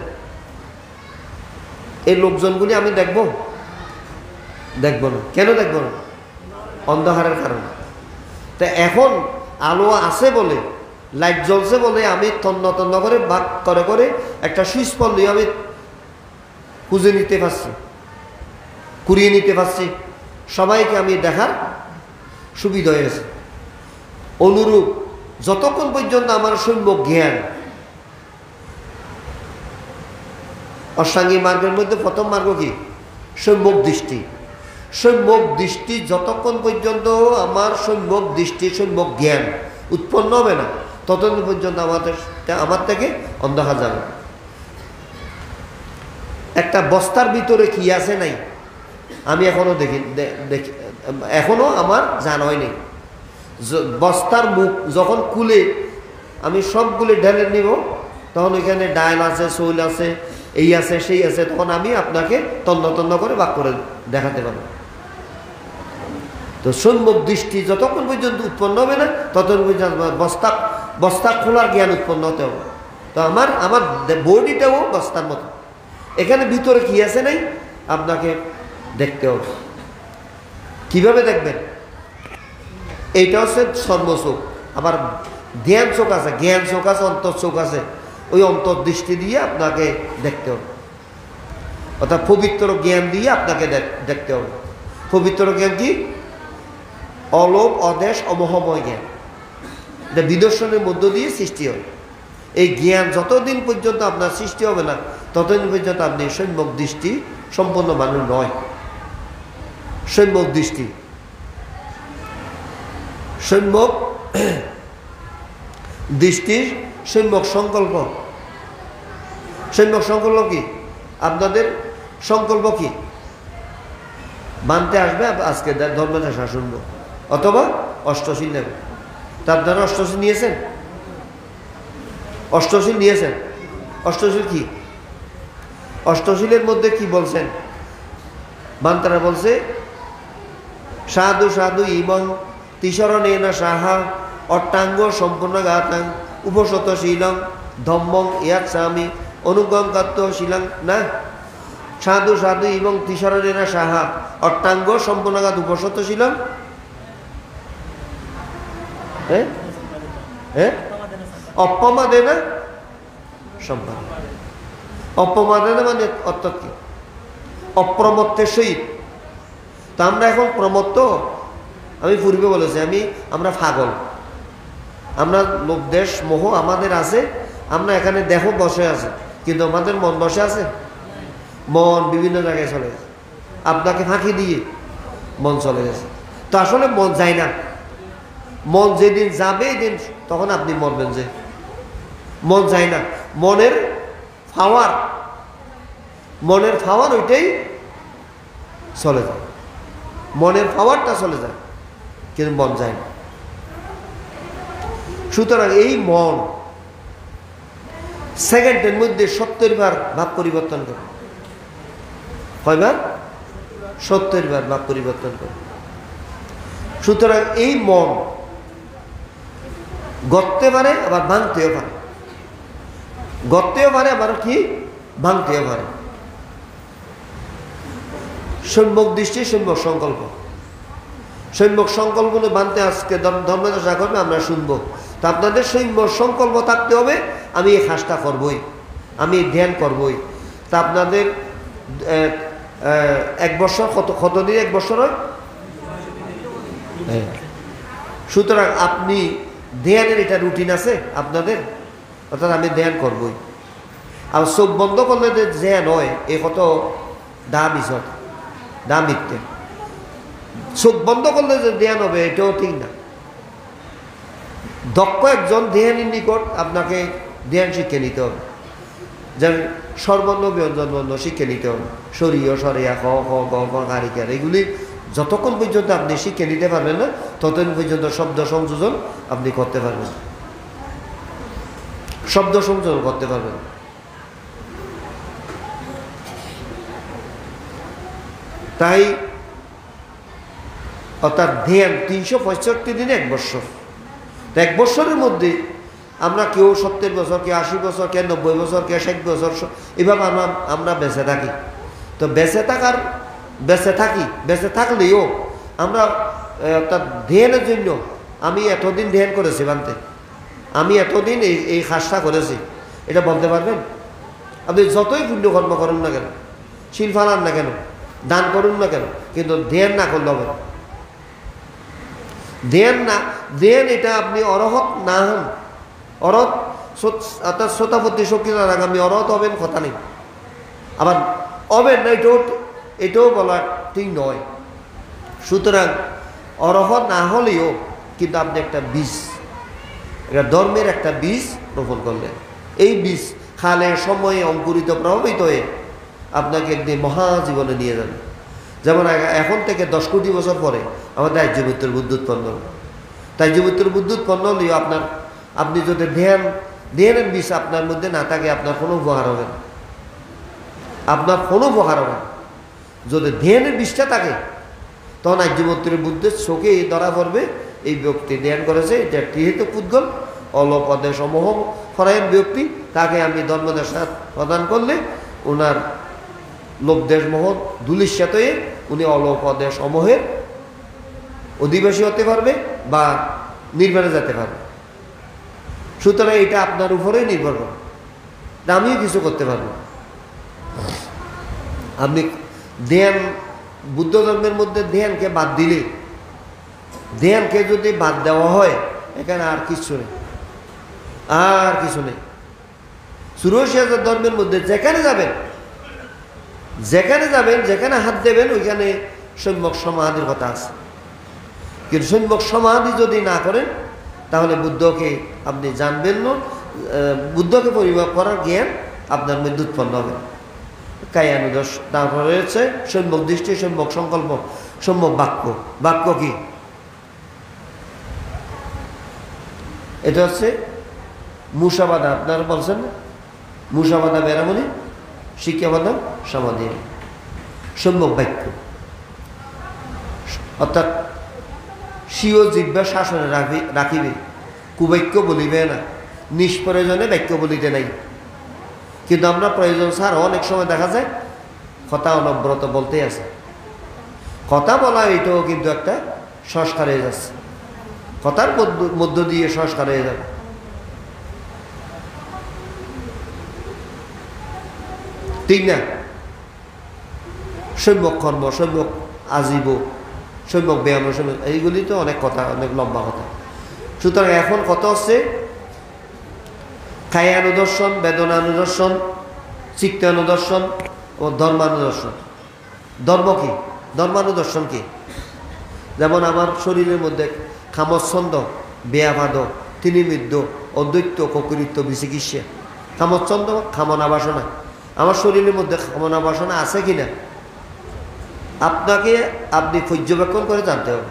এই লোকজনগুলি আমি দেখব না। কেন দেখব না? অন্ধকারের কারণে। তা এখন আলো আছে বলে, লাইট জ্বলছে বলে আমি তন্ন তন্ন করে ভাগ করে একটা সুইচ পড়লে আমি খুঁজে নিতে পারছি, কুড়িয়ে নিতে পারছি, সবাইকে আমি দেখার সুবিধা হয়েছে। অনুরূপ যতক্ষণ পর্যন্ত আমার সম্যক জ্ঞান, অষ্টাঙ্গিক মার্গের মধ্যে প্রথম মার্গ কি? সম্যক দৃষ্টি। সম্যক দৃষ্টি যতক্ষণ পর্যন্ত আমার সম্যক দৃষ্টি, সম্যক জ্ঞান উৎপন্ন হবে না, ততক্ষণ পর্যন্ত আমার থেকে অন্ধকার যাবে। একটা বস্তার ভিতরে কি আছে নাই আমি এখনো দেখি, এখনো আমার জানা হয়নি। বস্তার মুখ যখন খুলে আমি সবগুলি ঢেলে নিব, তখন ওইখানে ডাল আছে, শৈল আছে, এই আছে সেই আছে, তখন আমি আপনাকে তন্ন তন্ন করে বাক করে দেখাতে পারবো। তো সম্যক দৃষ্টি যতক্ষণ পর্যন্ত উৎপন্ন হবে না, ততক্ষণ পর্যন্ত বস্তা খোলার জ্ঞান উৎপন্ন হতে হবে। তো আমার বডিটাও বস্তার মতো, এখানে ভিতরে কি আছে নাই আপনাকে দেখতে হবে। কিভাবে দেখবেন? এইটা হচ্ছে সর্বচোখ। আবার ধ্যান চোখ আছে, জ্ঞান চোখ আছে, অন্তর চোখ আছে। ওই অন্তর্দৃষ্টি দিয়ে আপনাকে দেখতে হবে, অর্থাৎ পবিত্র জ্ঞান দিয়ে আপনাকে দেখতে হবে। পবিত্র জ্ঞান কি? অলোপ অদেশ অমোহময় জ্ঞান, এটা বিদর্শনের মধ্য দিয়ে সৃষ্টি হবে। এই জ্ঞান যতদিন পর্যন্ত আপনার সৃষ্টি হবে না, ততদিন পর্যন্ত আপনি সম্যক দৃষ্টি সম্পন্ন মানুষ নয়। সম্যক দৃষ্টি, সম্যক দৃষ্টির সম্যক সংকল্প। সম্যক সংকল্প কি? আপনাদের সংকল্প কি? মানতে আসবে আজকে ধর্মদেশা শুনবো, অথবা অষ্টশীল নেবে। তা আপনারা অষ্টশীল নিয়েছেন? অষ্টশীল নিয়েছেন? অষ্টশীল কি? অষ্টশীলের মধ্যে কি বলছেন? মান্ত্রা বলছে সাধু সাধু ইমং তিসরণে না সাহা অট্টাঙ্গ সম্পূর্ণ গাতাং উপসত শীলং ধম্মং ইয়াত স্বামী অনুগঙ্কাত্ম শিলাং না। সাধু সাধু এবং তিসরণে না সাহা অট্টাঙ্গ সম্পূর্ণ গাত উপসত শিলং। হ্যাঁ হ্যাঁ, অপমাদে না সম্পাদ। অপমাদে না মানে অর্থাৎ কি? অপ্রমত্তের সহিত। তা আমরা এখন প্রমত্ত। আমি পূর্বে বলেছি আমরা পাগল, আমরা লোক দেশ মোহ আমাদের আছে। আমরা এখানে দেখো বসে আছে, কিন্তু আমাদের মন বসে আছে। মন বিভিন্ন জায়গায় চলে গেছে, আপনাকে ফাঁকি দিয়ে মন চলে গেছে। তো আসলে মন যায় না। মন যেদিন যাবে দিন তখন আপনি মরবেন। যে মন যায় না, মনের পাওয়ার ওইটাই চলে যায়, মনের পাওয়ারটা চলে যায়, কিন্তু মন যায় না। সুতরাং এই মন সেকেন্ডের মধ্যে 70 বার ভাব পরিবর্তন করে। কয়বার? 70 বার ভাব পরিবর্তন করে। সুতরাং এই মন গড়তে পারে, আবার ভাঙতেও পারে। গড়তেও পারে, আবার কি ভাঙতেও পারে। সম্যক দৃষ্টি, সম্যক সংকল্প। সম্যক সংকল্প বানতে আজকে ধর্মদেশা করবে, আমরা শুনবো। তা আপনাদের সম্যক সংকল্প থাকতে হবে, আমি এই কাজটা করবই, আমি ধ্যান করবই। তা আপনাদের 1 বছর কতদিন? 1 বছর হয়। সুতরাং আপনি ধ্যানের এটা রুটিন আছে আপনাদের, অর্থাৎ আমি ধ্যান করবই। আর চোখ বন্ধ করলে যে ধ্যান হয়, এ কত দাম ইসত, দাম মিথ্যে। চোখ বন্ধ করলে যে ধ্যান হবে, এটাও ঠিক না। দক্ষ একজন ধ্যানের নিকট আপনাকে ধ্যান শিখে নিতে হবে। যেমন স্বরবর্ণ ব্যঞ্জন বর্ণ শিখে নিতে হবে। সরিয় সরিয়া খ খ গ গ কারিকার, এগুলি যতক্ষণ পর্যন্ত আপনি শিখে নিতে পারবেন না, ততক্ষণ পর্যন্ত শব্দ সংযোজন আপনি করতে পারবেন, শব্দ সংযোজন করতে পারবেন। তাই অর্থাৎ ধ্যান 365 দিনে 1 বছর। 1 বছরের মধ্যে আমরা কেউ 70 বছর, কেউ 80 বছর, কেউ 90 বছর, কেউ 60 বছর, এভাবে আমরা বেঁচে থাকি। তো বেঁচে থাকলেও আমরা অর্থাৎ ধ্যানের জন্য আমি এতদিন ধ্যান করেছি বানতে, আমি এতদিন এই কাজটা করেছি, এটা বলতে পারবেন? আপনি যতই পুণ্য কর্ম করুন না কেন, শিল ফালান না কেন, দান করুন না কেন, কিন্তু ধ্যান না করলে হবে। ধ্যান এটা আপনি অরহত না হন, অরহত অর্থাৎ শ্রোতাপত্তি শক্তি না রাখ, আপনি অরহত হবেন কথা নেই। আবার হবেন না, এটাও বলা ঠিক নয়। সুতরাং অরহত না হলেও কিন্তু আপনি একটা বীজ, এটা ধর্মের একটা বীজ রোপণ করলেন। এই বীজ খালে সময়ে অঙ্কুরিত প্রভাবিত হয়ে আপনাকে একদিন মহাজীবনে নিয়ে যাবে। যেমন এখন থেকে 10 কোটি বছর পরে আমাদের আর্যবৃত্তের বুদ্ধি উৎপন্ন হবে। তাই আর্যবৃত্তের বুদ্ধি উৎপন্ন হলেও আপনি যদি ধ্যানের বীজ আপনার মধ্যে না থাকে, আপনার কোনো উপকার হবে না। আপনার কোনো উপকার হবে না। যদি ধ্যানের বিষ্ঠা থাকে তখন আর্যমন্ত্রীর বুদ্ধে চোখে ধরা পড়বে এই ব্যক্তি ধ্যান করেছে, এটা টিহেতু পুদ্গল অলপদে সমূহ ফরায়ের ব্যক্তি, তাকে আমি ধর্মদেশ প্রদান করলে ওনার লোকদেশ মোহ দুলিশ্বাত হয়ে উনি অলপদে সমূহের অধিবাসী হতে পারবে বা নির্বাণে যেতে পারবে। সুতরাং এটা আপনার উপরেই নির্ভর করে, আমিও কিছু করতে পারবো। আপনি ধ্যান, বুদ্ধ ধর্মের মধ্যে ধ্যানকে বাদ দিলে, ধ্যানকে যদি বাদ দেওয়া হয় এখানে আর কিছু নেই, আর কিছু নেই। সুরসিয়াজার ধর্মের মধ্যে যেখানে যাবেন, যেখানে যাবেন, যেখানে হাত দেবেন ওইখানে সম্যক সমাধির কথা আছে। কিন্তু সম্যক সমাধি যদি না করেন তাহলে বুদ্ধকে আপনি জানবেন না, বুদ্ধকে পরিমাপ করার জ্ঞান আপনার মধ্যে উৎপন্ন হবে। কায়ানুদর্শ, তারপরে রয়েছে সম্যক দৃষ্টি, সম্যক সংকল্প, সম্যক বাক্য। বাক্য কি? এটা হচ্ছে মুসাবাদা, আপনারা বলছেন না, মুসাবাদা বেরামণি, শিক্ষাবাদা সমাধি, সম্যক বাক্য। অর্থাৎ স্বীয় জিহ্বা শাসনে রাখিবে, কুবাক্য বলিবে না, নিষ্প্রয়োজনে বাক্য বলিতে নাই। কিন্তু আমরা প্রয়োজন ছাড়া অনেক সময় দেখা যায় কথা অনবরত বলতেই আছে। কথা বলা এটাও কিন্তু একটা সংস্কার হয়ে যাচ্ছে, কথার মধ্য দিয়ে সংস্কার হয়ে যাবে। ঠিক না? সম্যক কর্ম, সম্যক আজীব, সম্যক ব্যায়াম, সম্যক, এইগুলি তো অনেক কথা, অনেক লম্বা কথা। সুতরাং এখন কথা হচ্ছে কায়ানুদর্শন, বেদনানুদর্শন, চিত্তানুদর্শন ও ধর্মানুদর্শন। ধর্ম কি? ধর্মানুদর্শন কি? যেমন আমার শরীরের মধ্যে খামচ্ছন্দ, বেয়াবাদ, তিনিমিদ্য, অদ্বৈত, ককৃত্য, বিচিকিৎসা, খামচ্ছন্দ, কামনা বাসনা, আমার শরীরের মধ্যে কামনা বাসনা আছে কিনা আপনাকে আপনি পর্যবেক্ষণ করে জানতে হবে।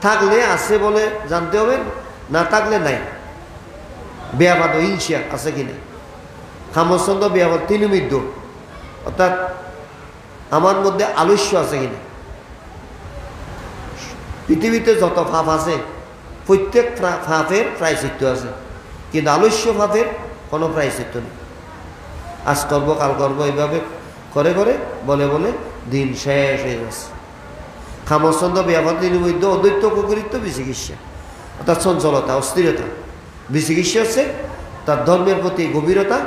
থাকলে আছে বলে জানতে হবে, না থাকলে নাই। বেয়াবাদ, হিংসা আছে কিনা, খামচ্ছন্দ, বেয়াবাদ, তিনিমিদ্য, অর্থাৎ আমার মধ্যে আলস্য আছে কিনা। পৃথিবীতে যত পাপ আছে প্রত্যেক পাপের প্রায়শ্চিত্ত আছে, কিন্তু আলস্য পাপের কোনো প্রায়শ্চিত্ত নেই। আজ করবো কাল করবো এইভাবে করে করে বলে বলে দিন শেষ হয়ে যাচ্ছে। খামচ্ছন্দ, বেয়াবাদ, তিনিমিদ্য, অদ্বৈত, ককৃত্য, বিচিকিৎসা, অর্থাৎ চঞ্চলতা, অস্থিরতা। বিচিকিৎসা হচ্ছে তার ধর্মের প্রতি গভীরতা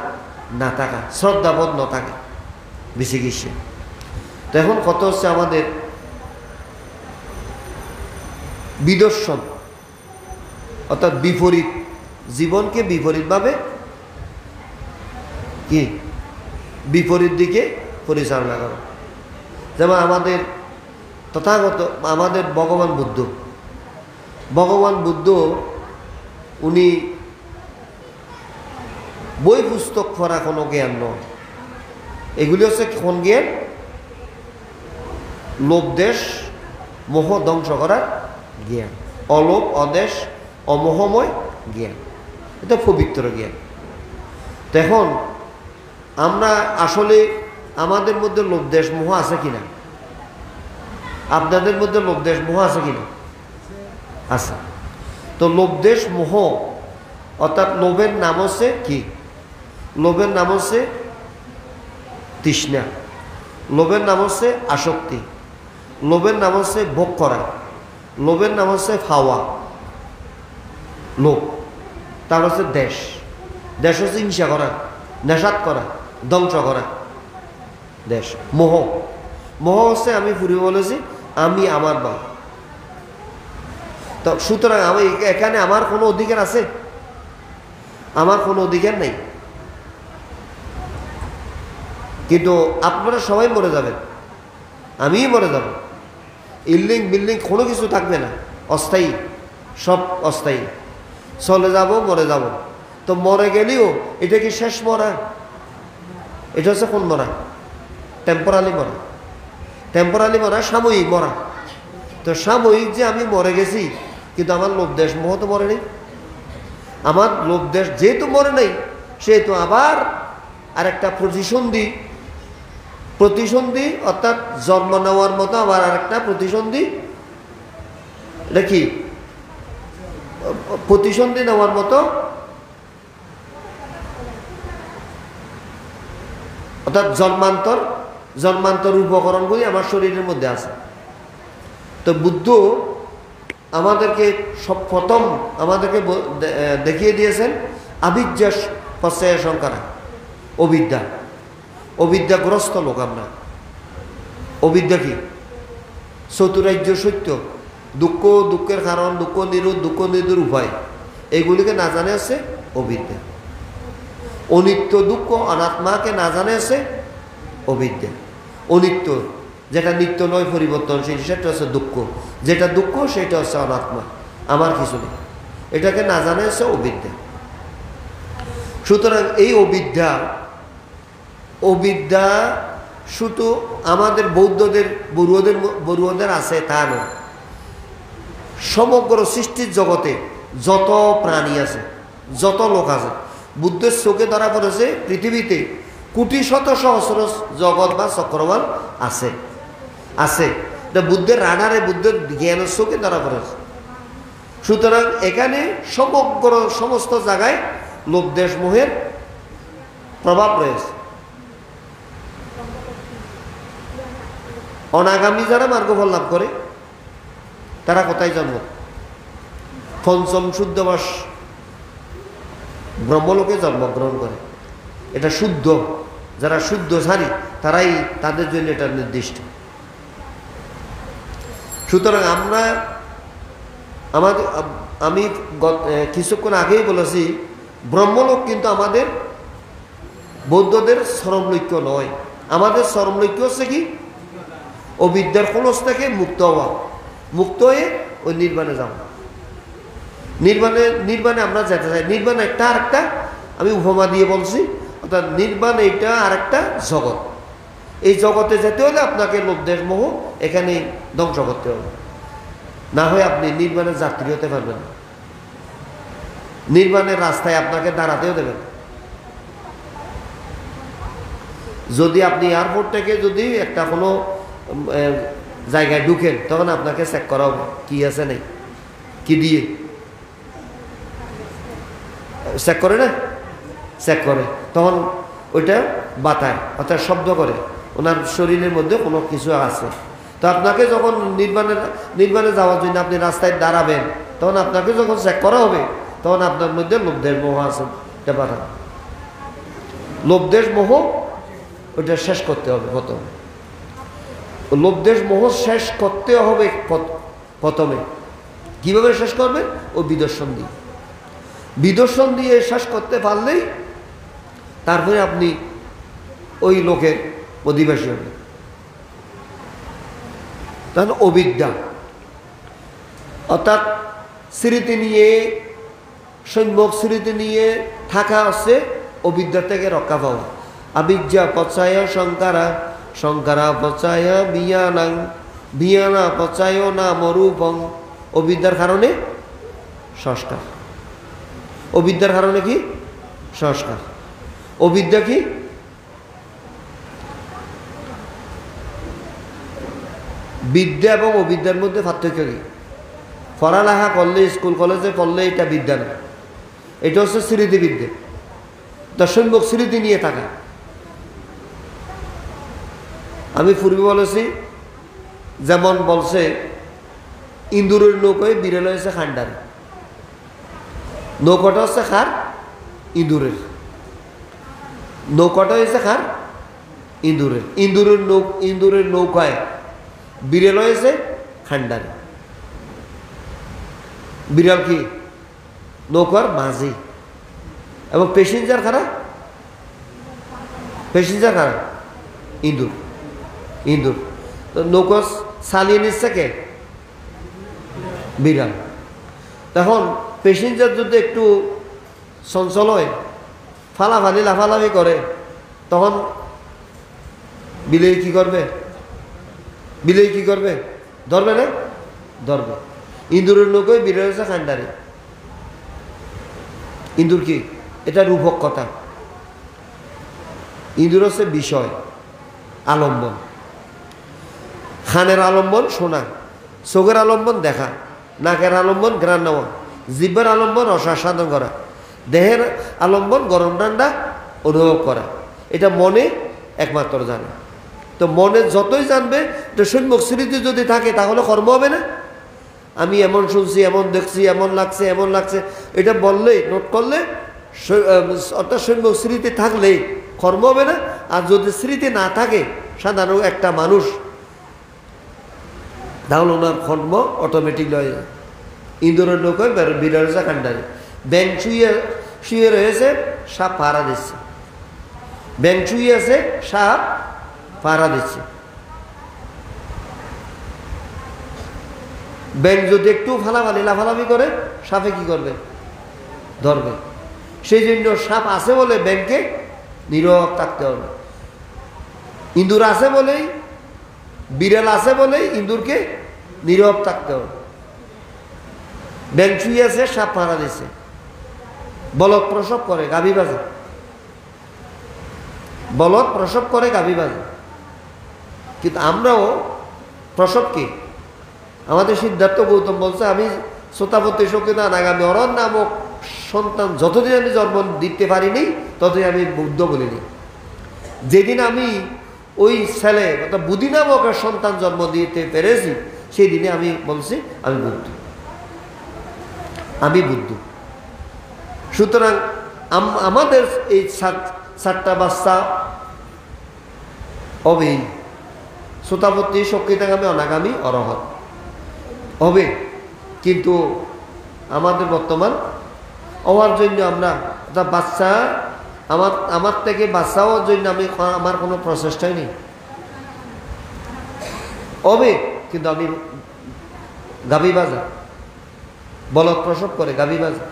না থাকা, শ্রদ্ধাবোধ না থাকে, বিচিকিৎসা। তো এখন কত হচ্ছে আমাদের বিদর্শন, অর্থাৎ বিপরীত, জীবনকে বিপরীতভাবে কি বিপরীত দিকে পরিচালনা করা। যেমন আমাদের তথাগত আমাদের ভগবান বুদ্ধ উনি বই পুস্তক পড়া কোনো জ্ঞান নয়। এগুলি হচ্ছে কোন জ্ঞান? লোভ দেশ মোহ ধ্বংস করার জ্ঞান, অলোভ অদেশ অমোহময় জ্ঞান, এটা পবিত্র জ্ঞান। এখন আমরা আসলে আমাদের মধ্যে লোভ দেশ মোহ আছে কিনা, আপনাদের মধ্যে লোভ দেশ মোহ আছে কিনা? আছে। তো লোভ দেশ মোহ, অর্থাৎ লোভের নাম হচ্ছে কি? লোভের নাম হচ্ছে তৃষ্ণা, লোভের নাম হচ্ছে আসক্তি, লোভের নাম হচ্ছে ভোগ করা, লোভের নাম হচ্ছে খাওয়া, লোভ। তার হচ্ছে দেশ, দেশ হচ্ছে হিংসা করা, নেশাত করা, ধ্বংস করা। দেশ মোহ, মোহ হচ্ছে আমি পূর্বে বলেছি আমি আমার বা। তো সুতরাং আমি এখানে আমার কোনো অধিকার আছে? আমার কোনো অধিকার নেই। কিন্তু আপনারা সবাই মরে যাবেন, আমিই মরে যাব। ইল্ডিং বিল্ডিং কোনো কিছু থাকবে না, অস্থায়ী, সব অস্থায়ী। চলে যাব, মরে যাব। তো মরে গেলেও এটা কি শেষ মরা? এটা হচ্ছে কোন মরা? টেম্পোরারি মরা। টেম্পোরারি মরা, সাময়িক মরা। তো সাময়িক যে আমি মরে গেছি, কিন্তু আমার লোভ দেশ মোহ তো মরে নেই। আমার লোভ দেশ যেহেতু মরে নেই, সেহেতু আবার আর একটা প্রতিসন্ধি, প্রতিসন্ধি অর্থাৎ জন্ম নেওয়ার মতো আবার আরেকটা প্রতিসন্ধি, এটা কি প্রতিসন্ধি নেওয়ার মতো, অর্থাৎ জন্মান্তর উপকরণগুলি আমার শরীরের মধ্যে আছে। তো বুদ্ধ আমাদেরকে প্রথম আমাদেরকে দেখিয়ে দিয়েছেন আবিদ্যা প্রত্যয় সংকারা, অবিদ্যাগ্রস্ত লোক আমরা। অবিদ্যা কি? চতুরার্য সত্য, দুঃখ, দুঃখের কারণ, দুঃখ নিরোধ, দুঃখ নিরোধের উপায়, এইগুলিকে না জানে আছে অবিদ্যা। অনিত্য দুঃখ অনাত্মাকে না জানে আছে অবিদ্যা। অনিত্য যেটা নিত্য নয়, পরিবর্তনশীল, সেটা হচ্ছে দুঃখ। যেটা দুঃখ সেটা হচ্ছে অনাত্মা, আমার কিছু নেই, এটাকে না জানে আছে অবিদ্যা। সুতরাং এই অবিদ্যা শুধু আমাদের বড়ুয়াদের আছে তা নয়। সমগ্র সৃষ্টির জগতে যত প্রাণী আছে, যত লোক আছে, বুদ্ধের চোখে ধরা পড়েছে পৃথিবীতে কোটি শত সহস্র জগৎ বা চক্রবাল আছে। বুদ্ধের রাডারে, বুদ্ধের জ্ঞানের চোখে ধরা পড়েছে। সুতরাং এখানে সমস্ত জায়গায় লোভ দেশ মোহের প্রভাব রয়েছে। অনাগামী যারা মার্গফল লাভ করে তারা কোথায় জন্ম? পঞ্চম শুদ্ধ মাস ব্রহ্মলোকে জন্মগ্রহণ করে। এটা শুদ্ধ, যারা শুদ্ধচারী তারাই, তাদের জন্য এটা নির্দিষ্ট। সুতরাং আমি কিছুক্ষণ আগেই বলেছি, ব্রহ্মলোক কিন্তু আমাদের বৌদ্ধদের চরম লক্ষ্য নয়। আমাদের চরম লক্ষ্য হচ্ছে কি? অবিদ্যার খোলস থেকে মুক্ত হওয়া, মুক্ত হয়ে ওই নির্বাণে যাওয়া। নির্বাণে আমরা যেতে চাই। নির্বাণ একটা আরেকটা, আমি উপমা দিয়ে বলছি, অর্থাৎ নির্বাণ এইটা আরেকটা জগৎ। এই জগতে যেতে হলে আপনাকে লোভ দেশ মোহ এখানে ধ্বংস করতে হবে, না হয় আপনি নির্বাণের যাত্রী হতে পারবেন না। নির্বাণের রাস্তায় আপনাকে দাঁড়াতেও দেবেন। যদি আপনি এয়ারপোর্ট থেকে যদি একটা কোনো জায়গায় ঢুকেন, তখন আপনাকে চেক করা হবে কি আছে নাই, কি দিয়ে চেক করে না, চেক করে, তখন ওইটা বাতায়, অর্থাৎ শব্দ করে ওনার শরীরের মধ্যে কোনো কিছু আছে। তো আপনাকে যখন নির্বাণে যাওয়ার জন্য আপনি রাস্তায় দাঁড়াবেন, তখন আপনাকে যখন চেক করা হবে, তখন আপনার মধ্যে লোভদেশ মোহ আছে, এটা বাধা। লোভদেশ মোহ ওইটা শেষ করতে হবে প্রথমে। লোভদেশ মোহ শেষ করতে হবে প্রথমে। কিভাবে শেষ করবে? ও বিদর্শন দিয়ে শেষ করতে পারলেই তারপরে আপনি ওই লোকের অধিবাসী হবেন। তাহলে অবিদ্যা অর্থাৎ স্মৃতি নিয়ে, সম্যক স্মৃতি নিয়ে থাকা হচ্ছে অবিদ্যা থেকে রক্ষা পাওয়া। আবিদ্যা পচায় সংকারা, সংকারা পচায় বিয়ানাং, বিয়ানা পচায় নাম রূপং। অবিদ্যার কারণে সংস্কার। অবিদ্যার কারণে কি? সংস্কার। অবিদ্যা কি? বিদ্যা এবং অবিদ্যার মধ্যে পার্থক্য কি? পড়ালেখা করলে, স্কুল কলেজে পড়লে এটা বিদ্যা না, এটা হচ্ছে স্মৃতিবিদ্যা। দশম্যক স্মৃতি নিয়ে থাকা। আমি পূর্বে বলেছি, যেমন বলছে ইন্দুরের নৌকায় বিড়াল হয়েছে খান্ডারে। নৌকাটা হচ্ছে খার? ইঁদুরের। নৌকাটা হয়েছে খার? ইঁদুরের। ইঁদুরের নৌকায় বিড়াল হয়েছে খান্ডারে। বিড়াল কি? নৌকার মাঝি। এবং প্যাসেঞ্জার কারা? প্যাসেঞ্জার কারা? ইঁদুর। তো নৌকা চালিয়ে নিচ্ছে কে? বিড়াল। তখন প্যাসেঞ্জার যদি একটু চঞ্চল হয়, ফালাফালি লাফালাফি করে, তখন বিলেই কি করবে? ধরবে না? ধরবে। ইঁদুরের নৌকায় বিড়াল হচ্ছে খান্ডারে। ইঁদুর কি? এটা রূপক কথা। ইঁদুর হচ্ছে বিষয়, আলম্বন। খানের আলম্বন শোনা, চোখের আলম্বন দেখা, নাকের আলম্বন ঘ্রাণ নেওয়া, জিহ্বার আলম্বন রস আস্বাদন করা, দেহের আলম্বন গরম ঠান্ডা অনুভব করা। এটা মনে একমাত্র জানে। তো মনে যতই জানবে, তো সম্যক স্মৃতি যদি থাকে তাহলে কর্ম হবে না। আমি এমন শুনছি, এমন দেখছি, এমন লাগছে, এমন লাগছে, এটা বললেই, নোট করলে, অর্থাৎ সম্যক স্মৃতি থাকলেই কর্ম হবে না। আর যদি স্মৃতি না থাকে সাধারণ একটা মানুষ, তাহলে ওনার কর্ম অটোমেটিক হয়ে যায়। ইঁদুরের লোক বিড়ালসা কান্ডারে, ব্যাং শুয়ে রয়েছে, সাপ পাহারা দিচ্ছে। ব্যাং শুয়ে আছে, সাপ পাহারা দিচ্ছে। ব্যাং যদি একটু ফালাফালি লাফালাফি করে, সাপে কি করবে? ধরবে। সেই জন্য সাপ আছে বলে ব্যাংকে নীরব থাকতে হবে। ইঁদুর আছে বলেই, বিড়াল আছে বলেই ইঁদুরকে নীরব থাকতে হবে। ব্যাং শুয়ে আছে, সাপ পাহারা দিচ্ছে। বলদ প্রসব করে, গাভী বাজে। বলদ প্রসব করে, গাভী বাজে। কিন্তু আমরাও প্রসব কি? আমাদের সিদ্ধার্থ গৌতম বলছে, আমি শ্রোতাপতি শক্তিদান আগামী অরণ নামক সন্তান যতদিন আমি জন্ম দিতে পারিনি ততদিন আমি বুদ্ধ বলিনি। যেদিন আমি ওই ছেলে অর্থাৎ বুদ্ধি নামক সন্তান জন্ম দিতে পেরেছি, সেই দিনে আমি বলছি আমি বুদ্ধ, আমি বুদ্ধ। সুতরাং আমাদের এই 7টা বাচ্চা হবে শ্রোতাপত্তি শক্তিদাগামী অনাগামী অরহৎ হবে। কিন্তু আমাদের বর্তমান হওয়ার জন্য আমরা বাচ্চা, আমার থেকে বাচ্চা হওয়ার জন্য আমার কোনো প্রচেষ্টাই নেই। হবে, কিন্তু আমি গাভী বাজা, বলদ প্রসব করে, গাভী বাজা।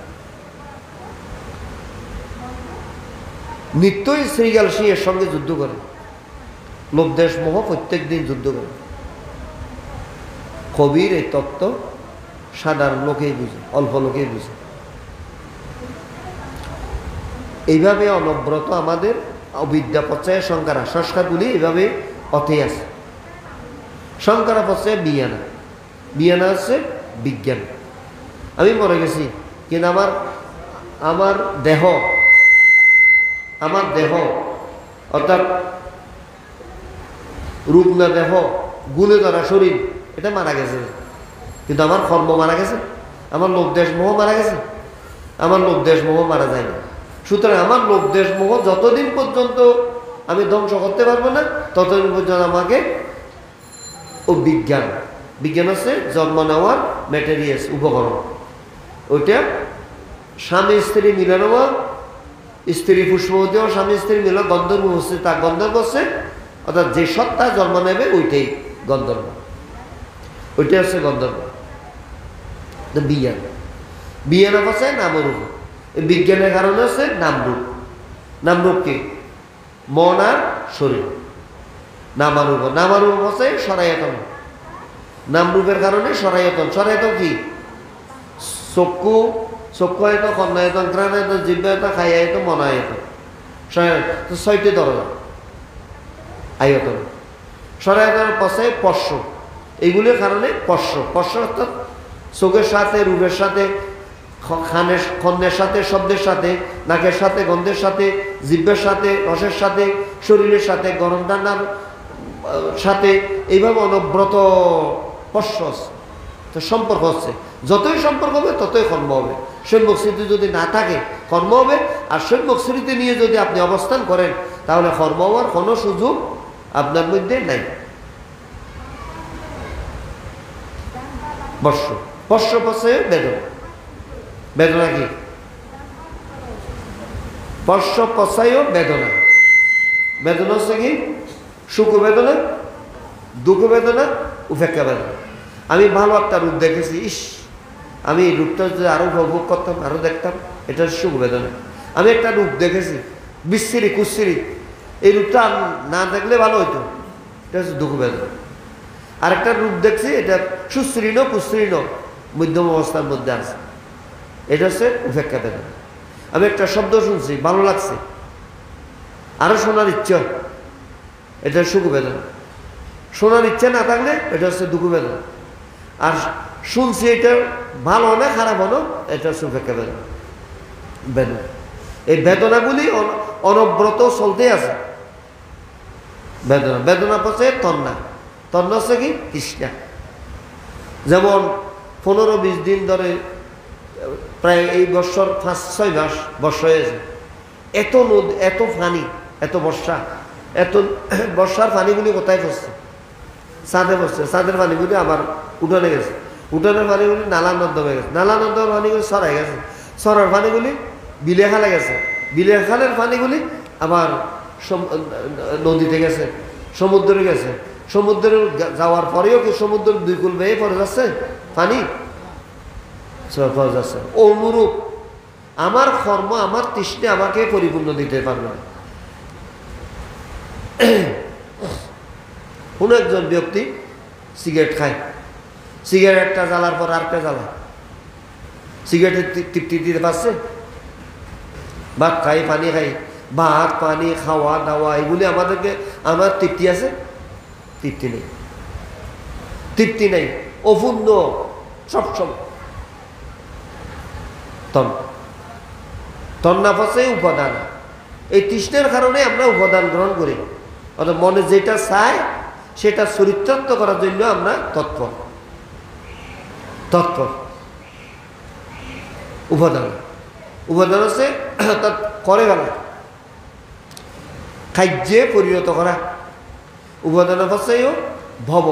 নিত্যই শ্রীগাল সিংহের সঙ্গে যুদ্ধ করে, লোভ দেশ মোহ প্রত্যেক দিন যুদ্ধ করে। কবির এই তত্ত্ব সাধারণ লোকেই বুঝে, অল্প লোকেই বুঝে। এইভাবে অনবরত আমাদের অবিদ্যা পর্যায়ে সংকারা সংস্কারগুলি এইভাবে অথেই আছে। সংকারা পর্যায়ে বিজ্ঞানা, বিজ্ঞানা হচ্ছে বিজ্ঞান। আমি মরে গেছি, কিন্তু আমার দেহ অর্থাৎ রূপ না দেহ, গুণে ধরা শরীর, এটা মারা গেছে। কিন্তু আমার কর্ম মারা গেছে, আমার লোভ দেশ মোহ মারা গেছে, আমার লোভ দেশ মোহ মারা যায় না। সুতরাং আমার লোভ দেশ মোহ যতদিন পর্যন্ত আমি ধ্বংস করতে পারবো না, ততদিন পর্যন্ত আমাকে ও বিজ্ঞান হচ্ছে জন্ম নেওয়ার ম্যাটেরিয়ালস, উপকরণ। ওইটা স্বামী স্ত্রী মিলন, স্ত্রী পুষ্পবতী, স্বামী স্ত্রী মিলন, গন্ধর্ব হচ্ছে, তা গন্ধর্ব হচ্ছে অর্থাৎ যে সত্তা জন্ম নেবে ওইটাই গন্ধর্ব, ওইটাই হচ্ছে গন্ধর্ব। বিজ্ঞান হচ্ছে নামরূপ। বিজ্ঞানের কারণে হচ্ছে নামরূপ। নামরূপ কি? মন আর শরীর। নামারূপ, নামারূপ হচ্ছে সরায়তন। নামরূপের কারণে সরায়তন। সরায়তন কি? চক্ষু, চক্ষুআয়তন, কর্ণায়তন, ঘ্রাণায়তন, জিহ্বায়তন, কায়ায়তন, মনায়তন। 6টি দরজা আয়তন। সরায়তন পাশে স্পর্শ, এইগুলির কারণে স্পর্শ অর্থাৎ চোখের সাথে, রূপের সাথে, কর্ণের সাথে, শব্দের সাথে, নাকের সাথে, গন্ধের সাথে, জিহ্বের সাথে, রসের সাথে, শরীরের সাথে, গরম ঠান্ডার সাথে, এইভাবে অনবরত স্পর্শ তো সম্পর্ক হচ্ছে। যতই সম্পর্ক হবে ততই কর্ম হবে। সম্যক স্মৃতি যদি না থাকে কর্ম হবে। আর সম্যক স্মৃতি নিয়ে যদি আপনি অবস্থান করেন তাহলে কর্ম হওয়ার কোনো সুযোগ আপনার মধ্যে নাই। বর্ষ পশে বেদনা। বেদনা কি? বর্ষ পশায়ও বেদনা। বেদনা হচ্ছে কি? সুখ বেদনা, দুঃখ বেদনা, উপেক্ষা বেদনা। আমি ভালো একটা রূপ দেখেছি, ইস আমি এই রূপটা যদি আরো উপভোগ করতাম, আরো দেখতাম, এটা সুখ বেদনা। আমি একটা রূপ দেখেছি বিশ্রী কুশ্রী, এই রূপটা না দেখলে ভালো হইতো, এটা হচ্ছে দুঃখ বেদনা। আরেকটা রূপ দেখছি এটা সুশ্রীণ কুশ্রীণ মধ্যম অবস্থার মধ্যে আছে, এটা হচ্ছে উপেক্ষা বেদনা। আমি একটা শব্দ শুনছি ভালো লাগছে, আরো শোনার ইচ্ছা, এটা সুখ বেদনা। শোনার ইচ্ছা না থাকলে এটা হচ্ছে দুঃখ বেদনা। আর শুনছি এটা ভালো না খারাপ হলো, এটা হচ্ছে উপেক্ষা বেদনা। বেদনা, এই বেদনাগুলি অনবরত চলতে আছে। বেদনা, বেদনা পথে তন্না, তন্না হচ্ছে কি তৃষ্ণা। যেমন 15-20 দিন ধরে প্রায় এই বছর 5-6 মাস বর্ষা হয়েছে, এত নদী, এত পানি, এত বর্ষা, এত বর্ষার পানিগুলি কোথায় পড়ছে? ছাদে পড়ছে। ছাদের পানিগুলি আবার উঠানে গেছে, উঠানের পানিগুলি নালা নর্দমে গেছে, নালা নর্দমার পানিগুলি ছড়াই গেছে, ছড়ার পানিগুলি বিলে খালে গেছে, বিলে খালের পানিগুলি আবার নদীতে গেছে, সমুদ্রে গেছে। সমুদ্রে যাওয়ার পরেও কি সমুদ্রের 2 কুল বেয়ে পড়ে যাচ্ছে পানি, পড়ে যাচ্ছে। অনুরূপ আমার কর্ম, আমার তৃষ্ণা আমাকে পরিপূর্ণ দিতে পারবে না। কোন একজন ব্যক্তি সিগারেট খায়, সিগারেটটা জ্বালার পর আরেকটা জ্বালায়, সিগারেটের তৃপ্তি দিতে পারছে? ভাত খাই, পানি খাই, ভাত পানি খাওয়া দাওয়া এগুলি আমাদেরকে, আমার তৃপ্তি আছে? তৃপ্তি নেই, তৃপ্তি নেই, অপূর্ণ সবসময়। তন্না পথে উপাদান, এই তৃষ্ণার কারণে আমরা উপাদান গ্রহণ করি। অর্থাৎ মনে যেটা চায় সেটা চরিতার্থ করার জন্য আমরা তৎপর, তৎপর। উপাদান, উপাদান হচ্ছে অর্থাৎ করে গেলা, খাদ্যে পরিণত করা। উপাদান হচ্ছেও ভব।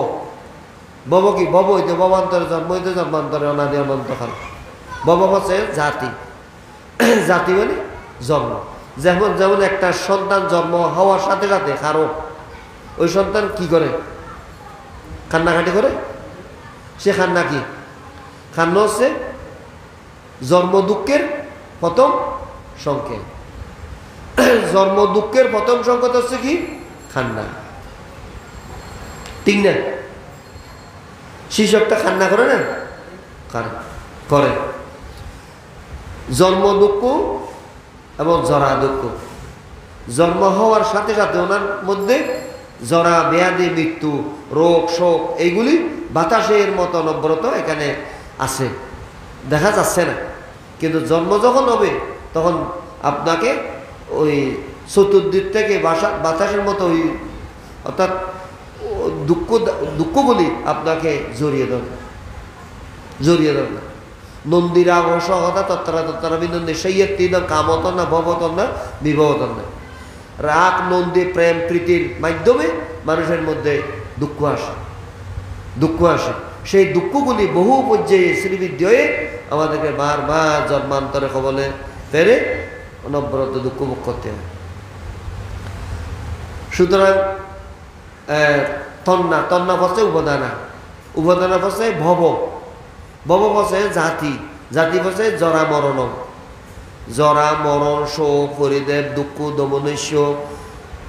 ভব কি? ভব হইতে ভবান্তরে, জন্ম হইতে জন্মান্তরে, অনাদি অনন্ত কাল। ভব হচ্ছে জাতি, জাতি মানে জন্ম। যেমন যেমন একটা সন্তান জন্ম হওয়ার সাথে সাথে কারো ওই সন্তান কি করে? কান্নাকাটি করে। সে কান্না কি? কান্না হচ্ছে জন্ম দুঃখের প্রথম সংকেত। জন্ম দুঃখের প্রথম সংকেত হচ্ছে কি? কান্না। ঠিক না? শিশু একটা কান্না করে না? করে। জন্ম দুঃখ এবং জরা দুঃখ, জন্ম হওয়ার সাথে সাথে ওনার মধ্যে জরা ব্যাধি, মৃত্যু, রোগ শোক এইগুলি বাতাসের মতো অনবরত এখানে আছে, দেখা যাচ্ছে না। কিন্তু জন্ম যখন হবে তখন আপনাকে ওই চতুর্দিক থেকে বাতাসের মতো ওই অর্থাৎ দুঃখগুলি আপনাকে জড়িয়ে ধরবে, জড়িয়ে ধরবে। নন্দীরা অসহতা তত্তরা তত্তরা বিনন্দী সেইয়ের তিন কামত না ভবতন না বিভবতন না। রাগ, নন্দী, প্রেম, প্রীতির মাধ্যমে মানুষের মধ্যে দুঃখ আসে, দুঃখ আসে। সেই দুঃখগুলি বহু পর্যায়ে শ্রীবৃদ্ধি হয়ে আমাদেরকে বারবার জন্মান্তরে কবলে ফেরে অনবরত দুঃখ মুখ করতে হয়। সুতরাং তন্না, তন্না পথে উপাদানা, উপাদানা পথে ভব, ভব পথে জাতি, জাতি পথে জরা মরণ, জরা মরণ শোক পরিদেব দুঃখ দমনৈশ্য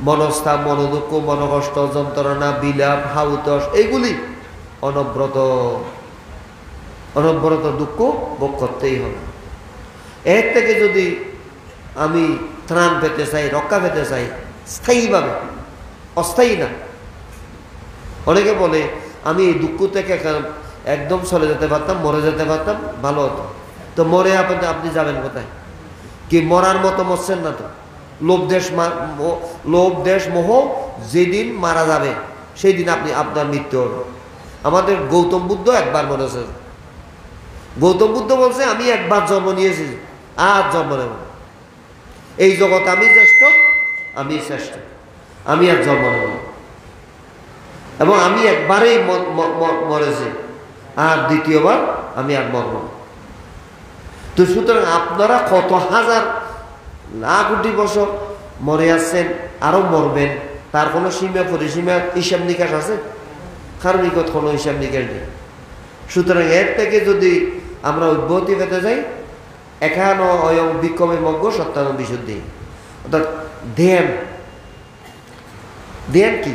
মনস্থাপ মনোদুঃখ মনকষ্ট যন্ত্রণা বিলাপ হাউতস এইগুলি অনবরত, অনবরত দুঃখ ভোগ করতেই হবে। এর থেকে যদি আমি ত্রাণ পেতে চাই, রক্ষা পেতে চাই স্থায়ীভাবে, অস্থায়ী না। অনেকে বলে আমি এই দুঃখ থেকে একদম চলে যেতে পারতাম, মরে যেতে পারতাম, ভালো হতো। তো মরে আপনি যাবেন কোথায়? কি মরার মতো মরছেন না তো। লোভ দেশ মোহ যেদিন মারা যাবে সেই দিন আপনার মৃত্যু হবে। আমাদের গৌতম বুদ্ধ একবার বলেছে, গৌতম বুদ্ধ বলছে আমি একবার জন্ম নিয়েছি আর জন্ম নেব, এই জগৎ আমি শ্রেষ্ঠ, আমি শ্রেষ্ঠ, আমি আর জন্ম নেব, এবং আমি একবারেই মরেছি আর দ্বিতীয়বার আমি আর মরব না। তো সুতরাং আপনারা কত হাজার লাখ কোটি বছর মরে আসছেন, আরো মরবেন, তার কোনো সীমা পরিসীমা হিসাব নিকাশ আছে? কারণ কোনো হিসাব নিকাশ নেই। সুতরাং এর থেকে যদি আমরা উদ্ভূতি পেতে যাই, একান অয়ং বিক্ষমে মগ্ন সত্যান বিশুদ্ধি, অর্থাৎ ধ্যান। ধ্যান কি?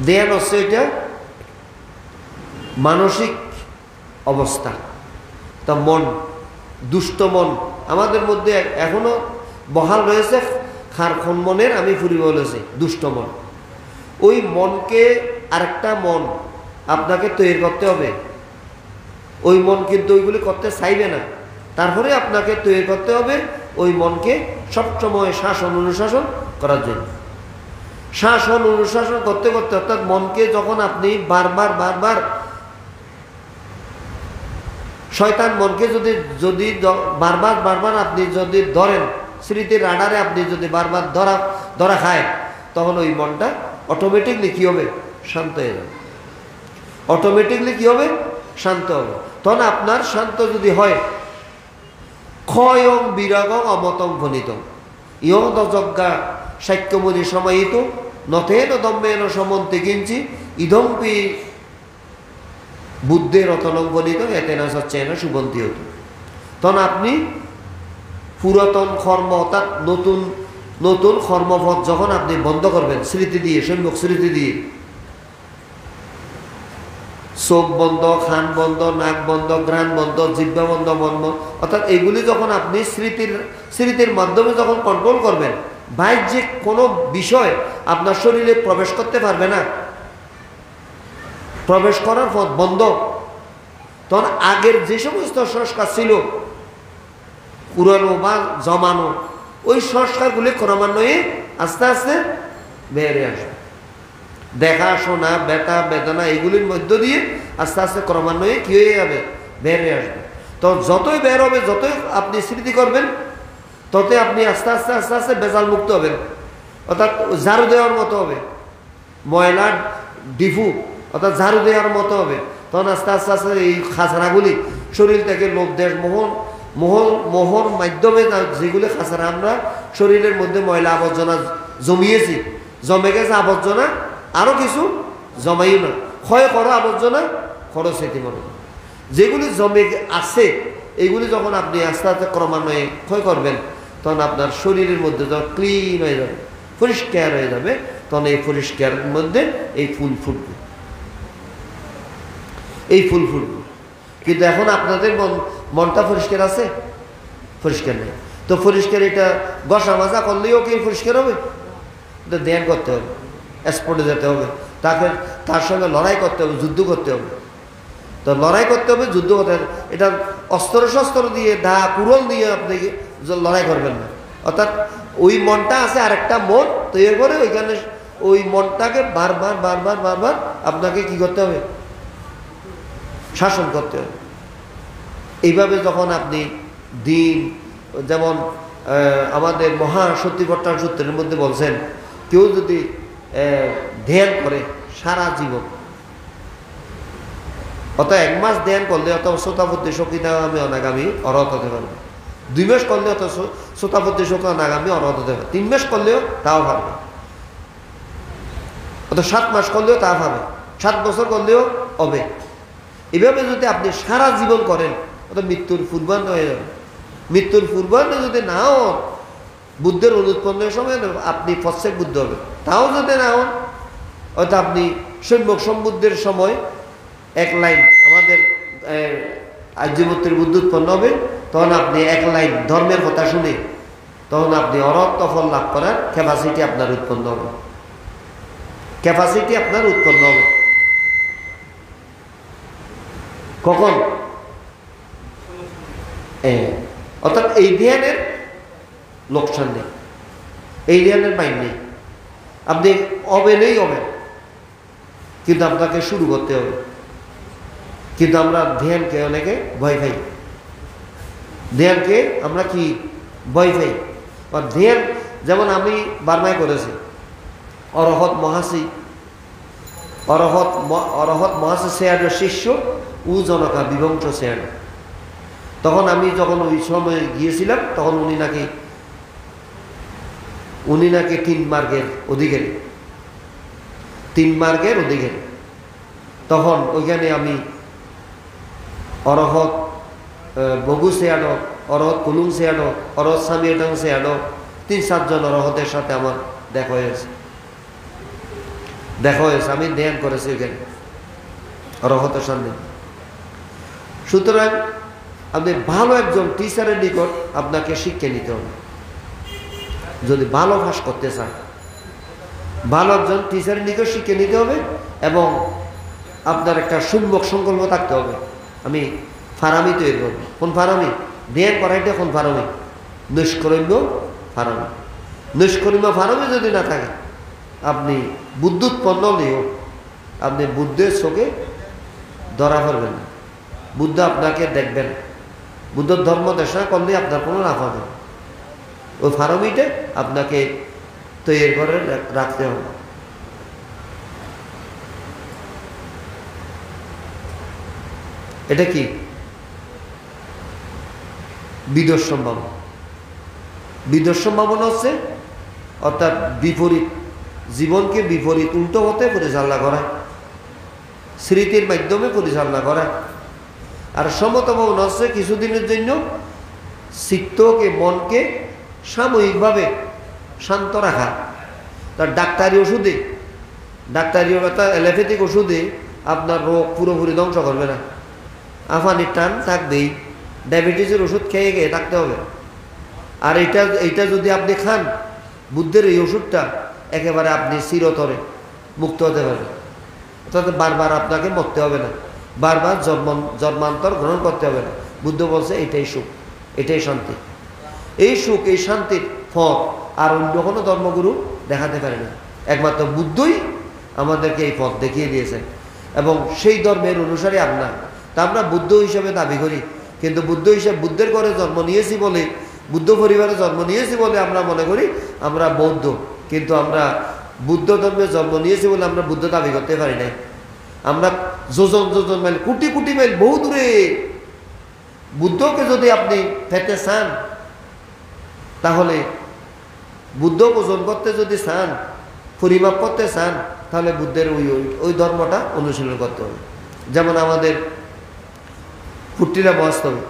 ধ্যান হচ্ছে এটা মানসিক অবস্থা। তা মন, দুষ্ট মন আমাদের মধ্যে এখনো বহাল রয়েছে খারখন মনের আমি ফুরি বলেছি দুষ্ট মন। ওই মনকে আরেকটা মন আপনাকে তৈরি করতে হবে। ওই মন কিন্তু ওইগুলি করতে চাইবে না, তারপরে আপনাকে তৈরি করতে হবে ওই মনকে সবসময় শাসন অনুশাসন করার জন্য। শাসন অনুশাসন করতে করতে অর্থাৎ মনকে যখন আপনি বারবার বারবার শয়তান মনকে যদি বারবার বারবার আপনি যদি ধরেন, স্মৃতির রাডারে আপনি যদি বারবার ধরা খায়, তখন ওই মনটা অটোমেটিকলি কি হবে? শান্ত হয়ে যাবে। অটোমেটিকলি কি হবে? শান্ত হবে। তখন আপনার শান্ত যদি হয়, ক্ষয়ং বিরাগং অমতং ফলিতং ইয়ং দযজ্ঞা সাক্ষ্যমণি সমাহিত নথেন দম্মেন সমন্তে কিঞ্চি ইদম্পি বুদ্ধের রতনং ফলিত এতে না সচ্চে না সুবন্তী হতো। তখন আপনি পুরাতন কর্ম অর্থাৎ নতুন নতুন কর্মপথ যখন আপনি বন্ধ করবেন স্মৃতি দিয়ে, সম্যক স্মৃতি দিয়ে, চোখ বন্ধ, খান বন্ধ, নাক বন্ধ, ঘ্রাণ বন্ধ, জিহ্বা বন্ধ, মন বন্ধ, অর্থাৎ এইগুলি যখন আপনি স্মৃতির মাধ্যমে যখন কন্ট্রোল করবেন, বাহ্যিক কোনো বিষয় আপনার শরীরে প্রবেশ করতে পারবে না, প্রবেশ করার পথ বন্ধ। তখন আগের যে সমস্ত সংস্কার ছিল পুরানো বা জমানো, ওই সংস্কারগুলি ক্রমান্বয়ে আস্তে আস্তে বেড়ে আসবে। দেখা শোনা ব্যথা বেদনা এগুলির মধ্য দিয়ে আস্তে আস্তে ক্রমান্বয়ে কি হয়ে যাবে? বের হয়ে আসবে। তো যতই বের হবে, যতই আপনি স্মৃতি করবেন, ততই আপনি আস্তে আস্তে আস্তে আস্তে বেজাল মুক্ত হবেন। অর্থাৎ ঝাড়ু দেওয়ার মতো হবে, ময়লা ডিফু অর্থাৎ ঝাড়ু দেওয়ার মতো হবে। তখন আস্তে আস্তে আস্তে এই খাঁচড়াগুলি শরীর থেকে লোভ দেশ মোহর মাধ্যমে যেগুলি খাঁচড়া আমরা শরীরের মধ্যে ময়লা আবর্জনা জমিয়েছি, জমে গেছে আবর্জনা, আরো কিছু জমাইও না, ক্ষয় করো আবর্জনা, খরচ সেটি মনে যেগুলি জমে আছে এইগুলি যখন আপনি আস্তে আস্তে ক্রমান্বয়ে ক্ষয় করবেন, তখন আপনার শরীরের মধ্যে যখন ক্লিন হয়ে যাবে, পরিষ্কার হয়ে যাবে, তখন এই পরিষ্কারের মধ্যে এই ফুল ফুটবে, এই ফুল ফুটবে। কিন্তু এখন আপনাদের মনটা পরিষ্কার আছে? পরিষ্কার নেই। তো পরিষ্কার এটা ঘষা মাজা করলেও কি পরিষ্কার হবে? এটা ধ্যান করতে হবে, স্পটে যেতে হবে, তার সঙ্গে লড়াই করতে হবে, যুদ্ধ করতে হবে। তো লড়াই করতে হবে, যুদ্ধ করতে হবে। এটা অস্ত্র শস্ত্র দিয়ে কুড়ল দিয়ে আপনি লড়াই করবেন না। অর্থাৎ ওই মনটা আছে আরেকটা মন তৈরি করে ওইখানে ওই মনটাকে বারবার বারবার বারবার আপনাকে কি করতে হবে? শাসন করতে হবে। এইভাবে যখন আপনি দিন, যেমন আমাদের মহা সত্যিভট্টার সূত্রের মধ্যে বলছেন, কেউ যদি ধ্যান করে সারা জীবন, অত 1 মাস ধ্যান করলে অত শ্রোতাপত্তি শক্তিটা আমি অনাগামী অরহত হতে পারবে, 2 মাস করলে অত শ্রোতাপত্তি শক্তি অনাগামী অরহত হতে পারবে, 3 মাস করলেও তাও পারবে, অত 7 মাস করলেও তা পাবে, 7 বছর করলেও হবে। এভাবে যদি আপনি সারা জীবন করেন, অত মৃত্যুর পূর্বাহ্ন হয়ে যাবে। মৃত্যুর পূর্বাহ্ন যদি না হন, বুদ্ধের অনুৎপন্নের সময় আপনি প্রত্যেক বুদ্ধ হবে, তাও যদি না হন, হয়তো আপনি সম্যক সম্বুদ্ধের সময় 1 লাইন আমাদের আর্যবর্তের বুদ্ধ উৎপন্ন হবে, তখন আপনি 1 লাইন ধর্মের কথা শুনে তখন আপনি অরহত ফল লাভ করার ক্যাপাসিটি আপনার উৎপন্ন হবে, ক্যাপাসিটি আপনার উৎপন্ন হবে। কখন? অর্থাৎ এই ধ্যানের লোকসান নেই, এই ধ্যানের মাইন নেই, আপনি হবেনই হবেন, কিন্তু আপনাকে শুরু করতে হবে। কিন্তু আমরা ধ্যানকে অনেকে ভয় পাই, ধ্যানকে আমরা কি ভয় পাই। ধ্যান যেমন আমি বার্মায় করেছি, অরহত মহাসি শেয়ারের শিষ্য ও জনকা বিভংস শেয়ার। তখন আমি যখন ওই সময় গিয়েছিলাম, তখন উনি নাকি 3 মার্গের অধিকারী, 3 মার্গের অধিকারী। তখন ওইখানে আমি অরহত বগু সেয়াডো, অরহত কুলুং সেয়াডো, অরহত সামিয়েটং সেয়াডো, 3-4 জন অরহতের সাথে আমার দেখা হয়েছে। আমি ধ্যান করেছি ওইখানে অরহতের সামনে। সুতরাং আপনি ভালো একজন টিচারের নিকট আপনাকে শিক্ষা নিতে হবে যদি ভালো পাস করতে চান। ভালো একজন টিচারের নিকট শিক্ষা নিতে হবে এবং আপনার একটা সম্যক সংকল্প থাকতে হবে আমি ফারামি তৈরি করবো। কোন ফারামি? ধ্যান করাইতে কোন ফারামি? নিষ্কর্ম্য ফারামি। নিষ্কর্ম্য ফারামি যদি না থাকে আপনি বুদ্ধোৎপন্ন হলেও আপনি বুদ্ধের চোখে ধরা পড়বেন না, বুদ্ধ আপনাকে দেখবেন। বুদ্ধ ধর্ম দেশনা করলে আপনার কোনো লাভ হবে না। ওই ফারামিটা আপনাকে তৈরি করে রাখতে হবে। এটা কি? বিদোষ সম্ভাবনা। বিদোষ সম্ভাবনা হচ্ছে অর্থাৎ বিপরীত জীবনকে বিপরীত উল্টো হতে পরিচালনা করা, স্মৃতির মাধ্যমে পরিচালনা করা। আর সমতা ভাবনা হচ্ছে কিছুদিনের জন্য চিত্তকে মনকে সাময়িকভাবে শান্ত রাখা। তার ডাক্তারি ওষুধে, ডাক্তারি অ্যালোপ্যাথিক ওষুধে আপনার রোগ পুরোপুরি ধ্বংস করবে না। আফানির টান থাকবেই, ডায়াবেটিসের ওষুধ খেয়ে খেয়ে থাকতে হবে। আর এইটা যদি আপনি খান, বুদ্ধের এই ওষুধটা একেবারে আপনি চিরতরে মুক্ত হতে পারবেন। অর্থাৎ বারবার আপনাকে মরতে হবে না, বারবার জন্মান্তর গ্রহণ করতে হবে না। বুদ্ধ বলছে এটাই সুখ, এটাই শান্তি। এই সুখ এই শান্তির ফল আর অন্য কোনো ধর্মগুরু দেখাতে পারে না। একমাত্র বুদ্ধই আমাদেরকে এই পথ দেখিয়ে দিয়েছেন এবং সেই ধর্মের অনুসারে আমরা তা আমরা বুদ্ধ হিসেবে দাবি করি। কিন্তু বুদ্ধ হিসেবে বুদ্ধের ঘরে জন্ম নিয়েছি বলে, বুদ্ধ পরিবারে জন্ম নিয়েছি বলে আমরা মনে করি আমরা বৌদ্ধ। কিন্তু আমরা বুদ্ধ ধর্মে জন্ম নিয়েছি বলে আমরা বুদ্ধ দাবি করতে পারি না। আমরা যোজন যোজন মাইল, কোটি কোটি মাইল বহু দূরে। বুদ্ধকে যদি আপনি পেতে চান, তাহলে বুদ্ধ ওজন করতে যদি চান, পরিমাপ করতে চান, তাহলে বুদ্ধের ওই ধর্মটা অনুশীলন করতে হবে। যেমন আমাদের ফুটিরা বাস্তবে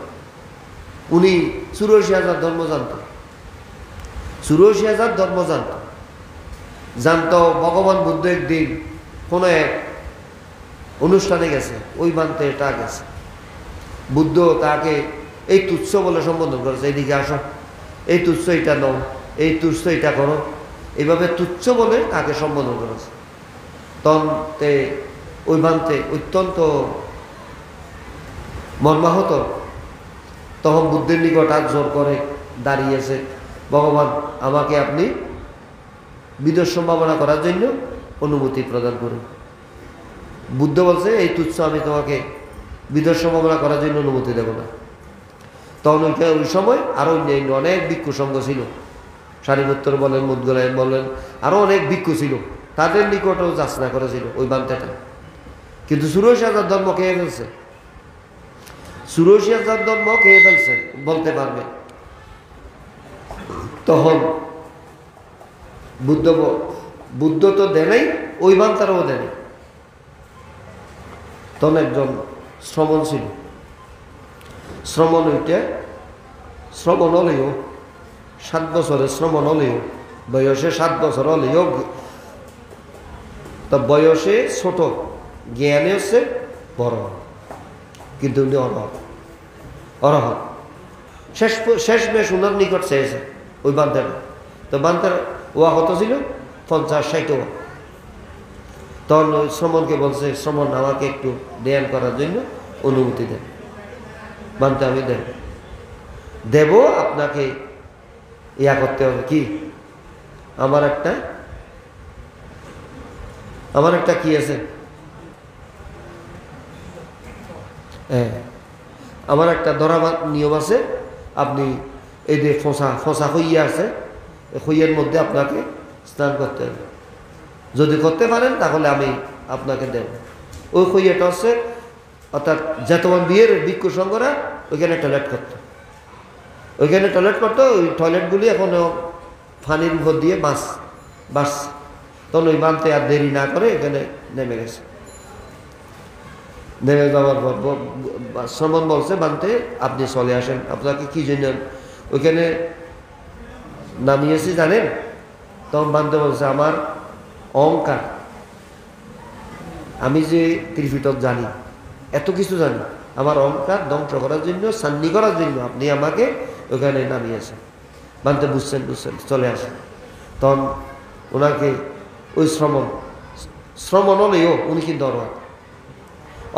উনি 84,000 ধর্ম জানত, 84,000 ধর্ম জানত। ভগবান বুদ্ধ একদিন কোনো এক অনুষ্ঠানে গেছে, ওই মানতে এটা গেছে। বুদ্ধ তাকে এই তুচ্ছ বলে সম্বোধন করেছে, এইদিকে আসো, এই তুচ্ছ এটা নাও, এই তুচ্ছ এটা করো, এইভাবে তুচ্ছ বলে তাকে সম্বোধন করেছে। তন্তে ওই মানতে অত্যন্ত মর্মাহত। তখন বুদ্ধের নিকট হাত জোর করে দাঁড়িয়েছে, ভগবান আমাকে আপনি বিদোষ সম্ভাবনা করার জন্য অনুমতি প্রদান করুন। বুদ্ধ বলছে এই তুচ্ছ আমি তোমাকে বিদোষ সম্ভাবনা করার জন্য অনুমতি দেব না। তখন ওই সময় আরো অনেক ভিক্ষু সঙ্গ ছিল, সারিপুত্র বলেন, মুদগলায়ন বলেন, আরো অনেক ভিক্ষু ছিল। তাদের নিকটও যাচনা করেছিল ওই বান্তেটা। কিন্তু 84,000 ধর্ম খেয়ে ফেলছে, 84,000 ধর্ম খেয়ে ফেলছে বলতে পারবে। তখন বুদ্ধ তো দেনেই, ওই বান্তারও দেনে। তখন একজন শ্রমণ ছিল, শ্রমণ হলেও 7 বছরের শ্রমণ হলেও, বয়সে 7 বছর হলেও, তা বয়সে ছোট, জ্ঞানে হচ্ছে বড়, কিন্তু উনি অরহৎ। শেষ মেশ উনার নিকট চেয়েছে ওই বান্তার। তো বান্তার ওয়া কত ছিল? 50-60 ওয়া। তখন ওই শ্রমণকে বলছে, শ্রমণ আমাকে একটু ধ্যান করার জন্য অনুমতি দেন। বান্তে আমি দেব, আপনাকে ইয়া করতে হবে কি, আমার একটা কি আছে, হ্যাঁ আমার একটা ধরা নিয়ম আছে। আপনি এই যে ফোঁসা হইয়া আছে, হইয়ের মধ্যে আপনাকে স্নান করতে হবে। যদি করতে পারেন তাহলে আমি আপনাকে দেব। ওই হইয়াটা হচ্ছে অর্থাৎ যেতমান বিয়ের ভিক্ষু সংঘরা ওইখানে টয়লেট করতো, ওই টয়লেটগুলি এখনো পানির উপর দিয়ে বাঁচছে। তখন ওই বাঁধতে আর দেরি না করে এখানে নেমে গেছে। নেমে যাওয়ার পর শ্রমণ বলছে, বাঁধতে আপনি চলে আসেন, আপনাকে কি জন্য ওইখানে নামিয়েছি জানেন? তখন বাঁধতে বলছে, আমার অহংকার, আমি যে ত্রিপিটক জানি, এত কিছু জানি, আমার অহংকার ধ্বংস করার জন্য, সান্নি করার জন্য আপনি আমাকে ওখানে নামিয়েছেন। মানতে বুঝছেন চলে আসেন। তখন ওনাকে ওই শ্রমণ হলেও উনি কিন্তু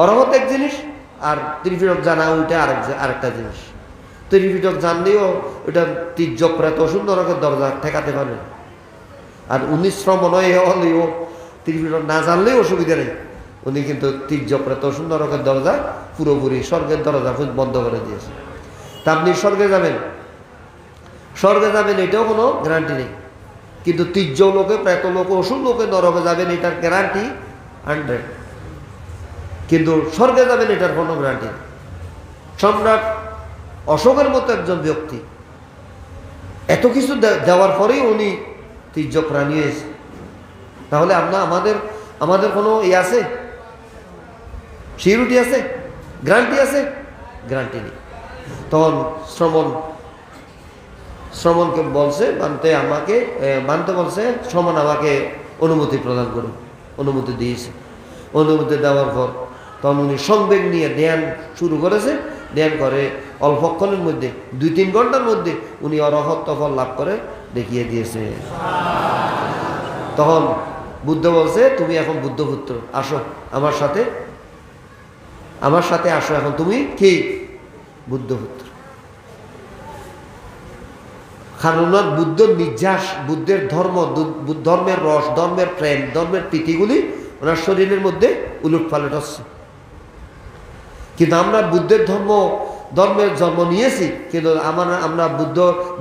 অরহত এক জিনিস, আর ত্রিপিটক জানা ওইটা আরেকটা জিনিস। ত্রিপিটক জানলেও ওটা তির্যকরা এত সুন্দর দরজা ঠেকাতে পারে, আর উনি শ্রমণ হলেও ত্রিপিটক না জানলেও অসুবিধা নেই, উনি কিন্তু তির্যকরা এত সুন্দর দরজা পুরোপুরি স্বর্গের দরজা বন্ধ করে দিয়েছে। তা আপনি স্বর্গে যাবেন এটাও কোনো গ্যারান্টি নেই, কিন্তু তির্য লোকে, প্রেত লোকে, অসুর লোকে নরকে যাবেন এটার গ্যারান্টি 100, কিন্তু স্বর্গে যাবেন এটার কোনো গ্যারান্টি নেই। সম্রাট অশোকের মতো একজন ব্যক্তি এত কিছু দেওয়ার পরেই উনি তির্য প্রাণী হয়েছে, তাহলে আমাদের কোনো আছে, সিউরিটি আছে, গ্যারান্টি আছে? গ্যারান্টি নেই। তখন শ্রমণকে বলছে মানতে বলছে, শ্রমণ আমাকে অনুমতি প্রদান করুন। অনুমতি দিয়েছে। অনুমতি দেওয়ার পর তখন উনি সংবেগ নিয়ে ধ্যান শুরু করেছে। ধ্যান করে অল্পক্ষণের মধ্যে 2-3 ঘন্টার মধ্যে উনি অরহত্ব ফল লাভ করে দেখিয়ে দিয়েছে। তখন বুদ্ধ বলছে, তুমি এখন বুদ্ধপুত্র, আসো আমার সাথে আসো, এখন তুমি কি বুদ্ধপুত্র। কারণ ওনার বুদ্ধর নির্যাস, বুদ্ধের ধর্ম, ধর্মের রস, ধর্মের প্রেম, ধর্মের প্রীতিগুলি ওনার শরীরের মধ্যে উলটপালট হচ্ছে। কিন্তু আমরা বুদ্ধের ধর্মের জন্ম নিয়েছি, কিন্তু আমরা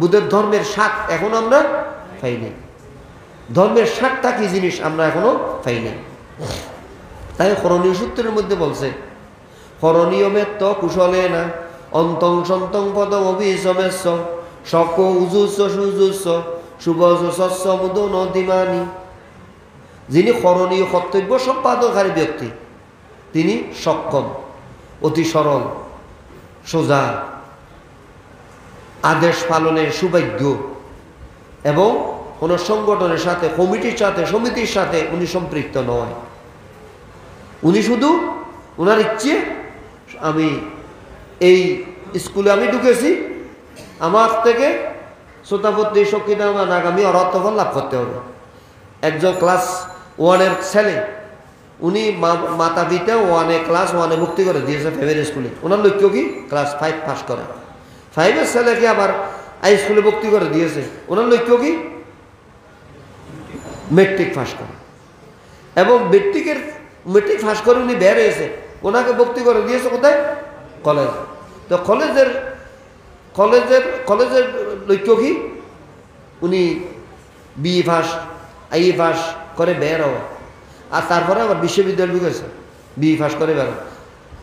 বুদ্ধের ধর্মের স্বাদ এখন আমরা পাইনি। ধর্মের স্বাদটা কি জিনিস আমরা এখনো পাইনি। তাই করণীয় সূত্রের মধ্যে বলছে, করণীয়মেত্ত কুশলে না অন্তং সন্তং পদম অভিসমেস্য শক উজুস্য সুজুস্য শুভস্য মুদ নদিমানি। যিনি করণীয় কর্তব্য সম্পাদনকারী ব্যক্তি, তিনি সক্ষম, অতি সরল, সোজা, আদেশ পালনে সুভাগ্য, এবং কোন সংগঠনের সাথে, কমিটির সাথে, সমিতির সাথে উনি সম্পৃক্ত নয়। উনি শুধু ওনার ইচ্ছে, আমি এই স্কুলে আমি ঢুকেছি, আমার থেকে শ্রোতাপত্তি সক্ষিতাম আগামী অর্থফল লাভ করতে হবে। একজন ক্লাস 1-এর ছেলে, উনি মাতা পিতা ক্লাস 1-এ ভর্তি করে দিয়েছে ফ্যামিলি স্কুলে। ওনার লক্ষ্য কি? ক্লাস 5 পাস করা। 5-এর ছেলেকে আবার হাই স্কুলে ভর্তি করে দিয়েছে। ওনার লক্ষ্য কি? মেট্রিক পাস করা। এবং মেট্রিক পাস করে উনি বের হয়েছে, ওনাকে ভর্তি করে দিয়েছে কোথায়? কলেজ। তো কলেজের লক্ষ্য কি? উনি বিএ পাস, আইএ পাস করে বের হওয়া, আর তারপরে আবার বিশ্ববিদ্যালয় ঢুকেছে, বিএ পাস করে বের।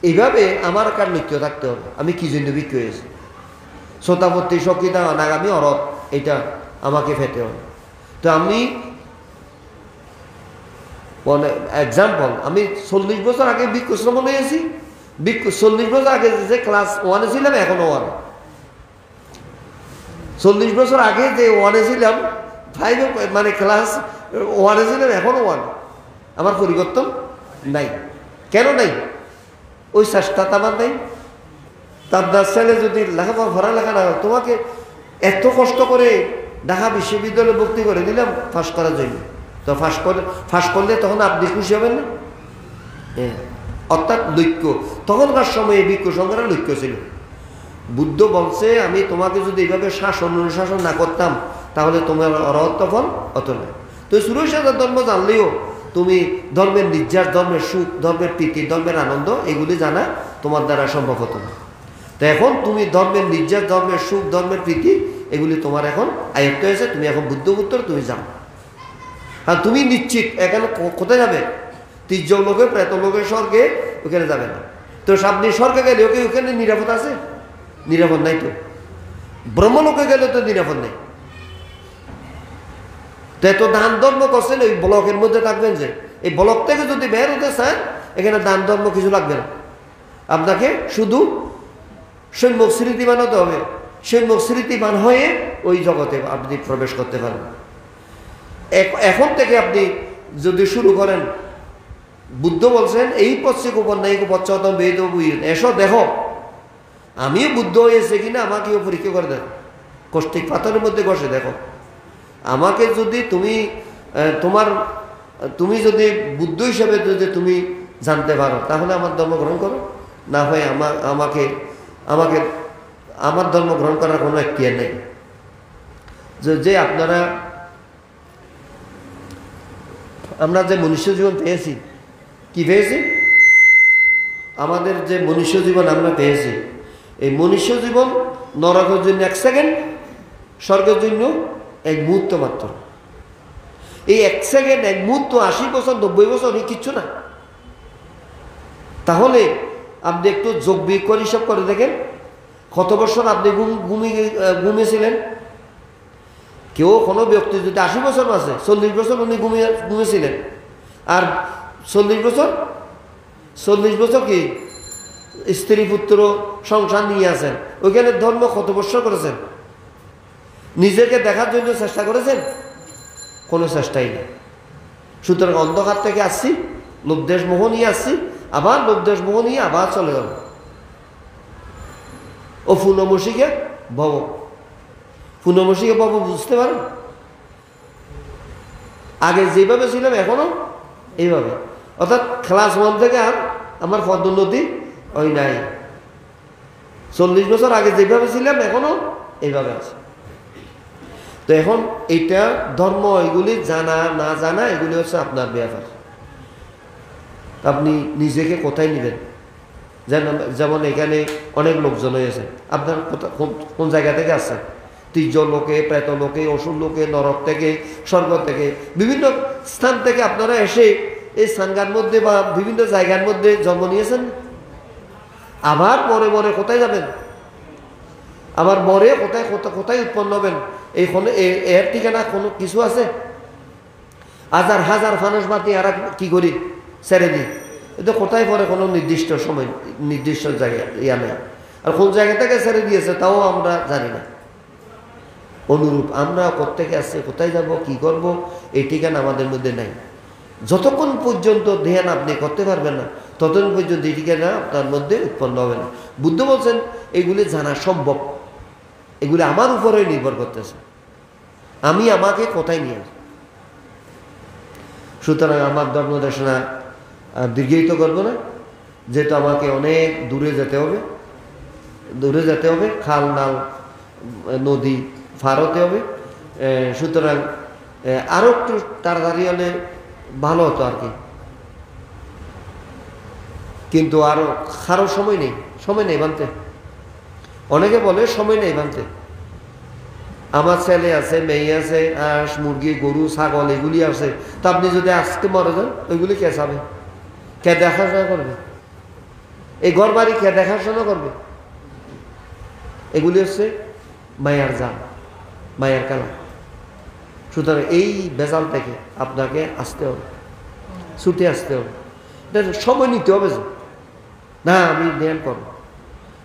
এইভাবে আমার কার লক্ষ্য থাকতে হবে, আমি কি জন্য বিক্রি হয়েছি, শ্রোতাপত্তি সক্ষিতা অনাগামী অরত, এটা আমাকে পেতে হবে। তো আমি এক্সাম্পল, আমি 40 বছর আগে ভিক্ষু শ্রমণে এসেছি। 40 বছর আগে যে ক্লাস 1-এ ছিলাম এখনো 1। 40 বছর আগে যে 1-এ ছিলাম, 5 মানে ক্লাস 1-এ ছিলাম এখনো 1। আমার পরিবর্তন নাই। কেন নাই? ওই চেষ্টা আমার নাই। তার ছেলে যদি পড়ালেখা না হয়, তোমাকে এত কষ্ট করে ঢাকা বিশ্ববিদ্যালয়ে ভর্তি করে দিলাম পাস করার জন্য, তো ফাঁস করলে তখন আপনি খুশি হবেন না? অর্থাৎ লক্ষ্য, তখনকার সময়ে ভিক্ষু সংগ্রহের লক্ষ্য ছিল। বুদ্ধ বলছে, আমি তোমাকে যদি এইভাবে অনুশাসন না করতাম, তাহলে তোমার অরহত্য ফল অত নয়। তো 84,000 ধর্ম জানলেও তুমি ধর্মের নির্যাস, ধর্মের সুখ, ধর্মের প্রীতি, ধর্মের আনন্দ, এগুলি জানা তোমার দ্বারা সম্ভব হতো না। তো এখন তুমি ধর্মের নির্যাস, ধর্মের সুখ, ধর্মের প্রীতি, এগুলি তোমার এখন আয়ত্ত হয়েছে। তুমি এখন বুদ্ধপুত্র, তুমি যাও। আর তুমি নিশ্চিত এখানে কোথায় যাবে? তির্য লোকে, প্রেত লোকে, স্বর্গে, ওখানে যাবে না। তো আপনি স্বর্গে গেলে ওখানে নিরাপদ আছে? নিরাপদ নাই। তো ব্রহ্মলোকে গেলে তো নিরাপদ নেই। তো এত দান ধর্ম করছেন, ওই ব্লকের মধ্যে থাকবেন, যে এই ব্লক থেকে যদি বের হতে চান, এখানে দান ধর্ম কিছু লাগবে না। আপনাকে শুধু সম্যক স্মৃতিবান হতে হবে। সম্যক স্মৃতিবান হয়ে ওই জগতে আপনি প্রবেশ করতে পারেন। এখন থেকে আপনি যদি শুরু করেন বুদ্ধ বলছেন এই পশ্চিম উপন্যায়িক পশ্চাতম বেদ এসো দেখো আমিও বুদ্ধ হয়েছে কিনা আমাকেও পরীক্ষা করে দেখো, কষ্টিক পাথরের মধ্যে বসে দেখো। আমাকে যদি তুমি যদি বুদ্ধ হিসেবে যদি তুমি জানতে পারো তাহলে আমার ধর্ম গ্রহণ করো, না হয় আমাকে আমার ধর্ম গ্রহণ করার কোনো এখতিয়ার নেই। যে আমরা যে মনুষ্য জীবন পেয়েছি, কি পেয়েছি? আমাদের যে মনুষ্য জীবন আমরা পেয়েছি, এই মনুষ্য জীবন নরকের জন্য 1 সেকেন্ড, স্বর্গের জন্য 1 মুহূর্ত মাত্র। এই 1 সেকেন্ড 1 মুহূর্ত 80 বছর 90 বছর কিচ্ছু না। তাহলে আপনি একটু যোগ বিয়োগ করে হিসাব করে দেখেন কত বছর আপনি ঘুমিয়েছিলেন। কেউ কোনো ব্যক্তি যদি 80 বছর আছে, 40 বছর উনি ঘুমিয়েছিলেন, আর 40 বছর কি স্ত্রী পুত্র সংসার নিয়ে আছেন। ওইখানে ধর্ম কত বছর করেছেন? নিজেকে দেখার জন্য চেষ্টা করেছেন? কোনো চেষ্টাই নেই। সুতরাং অন্ধকার থেকে আসছি, লোভদেশ মোহ নিয়ে আসছি, আবার লোভদেশ মোহ নিয়ে আবার চলে গেল ও পুনমসিকে ভব। পুনমসিকে ভব বুঝতে পারেন? আগে যেভাবে ছিলাম এখনো এইভাবে, অর্থাৎ ক্লাস 1 থেকে আর আমার পদোন্নতি ওই নাই। 40 বছর আগে যেভাবে ছিলাম এখনো এইভাবে আছে। তো এখন এইটা ধর্ম, এগুলি জানা না জানা এগুলি হচ্ছে আপনার ব্যাপার। আপনি নিজেকে কোথায় নেবেন? যেমন এখানে অনেক লোকজন হয়েছে, আপনার কোন জায়গা থেকে আসছেন? তীর্য লোকে, প্রেত লোকে, অসুর লোকে, নরক থেকে, স্বর্গ থেকে, বিভিন্ন স্থান থেকে আপনারা এসে এই স্থানগার মধ্যে বা বিভিন্ন জায়গার মধ্যে জন্ম নিয়েছেন। আবার মরে মরে কোথায় যাবেন? আবার মরে কোথায় উৎপন্ন হবেন? এইখানে এর ঠিকানা কোনো কিছু আছে? হাজার হাজার ফানুস বাতি আর কি করি ছেড়ে দিই, এটা কোথায় পরে কোনো নির্দিষ্ট সময় নির্দিষ্ট জায়গা নেই। আর কোন জায়গা থেকে ছেড়ে দিয়েছে তাও আমরা জানি না। অনুরূপ আমরা কোত্থেকে আসছি, কোথায় যাব, কি করব, এই ঠিকানা আমাদের মধ্যে নাই। যতক্ষণ পর্যন্ত ধ্যান আপনি করতে পারবেন না ততক্ষণ পর্যন্ত এই ঠিকানা আপনার মধ্যে উৎপন্ন হবে না। বুদ্ধ বলছেন এগুলি জানা সম্ভব, এগুলি আমার উপরে নির্ভর করতেছে, আমি আমাকে কোথায় নিয়ে আসি। সুতরাং আমার ধর্মদেশনা দীর্ঘায়িত করবো না, যেহেতু আমাকে অনেক দূরে যেতে হবে, খাল নাল নদী পার হতে হবে। সুতরাং আরো একটু তাড়াতাড়ি হলে ভালো হতো আর কি, কিন্তু কারো সময় নেই বানতে। অনেকে বলে সময় নেই বানতে। আমার ছেলে আছে, মেয়ে আছে, হাঁস মুরগি গরু ছাগল এগুলি আছে। তা আপনি যদি আজকে মরে যান ওইগুলি কে চাবে, কে দেখাশোনা করবে? এই ঘর বাড়ি কে দেখাশোনা করবে? এগুলি হচ্ছে মায়ার জাল, মায়ার খেলা। সুতরাং এই বেজাল থেকে আপনাকে আসতে হবে, ছুটে আসতে হবে। সময় নিতে হবে যে না আমি ধ্যান করব,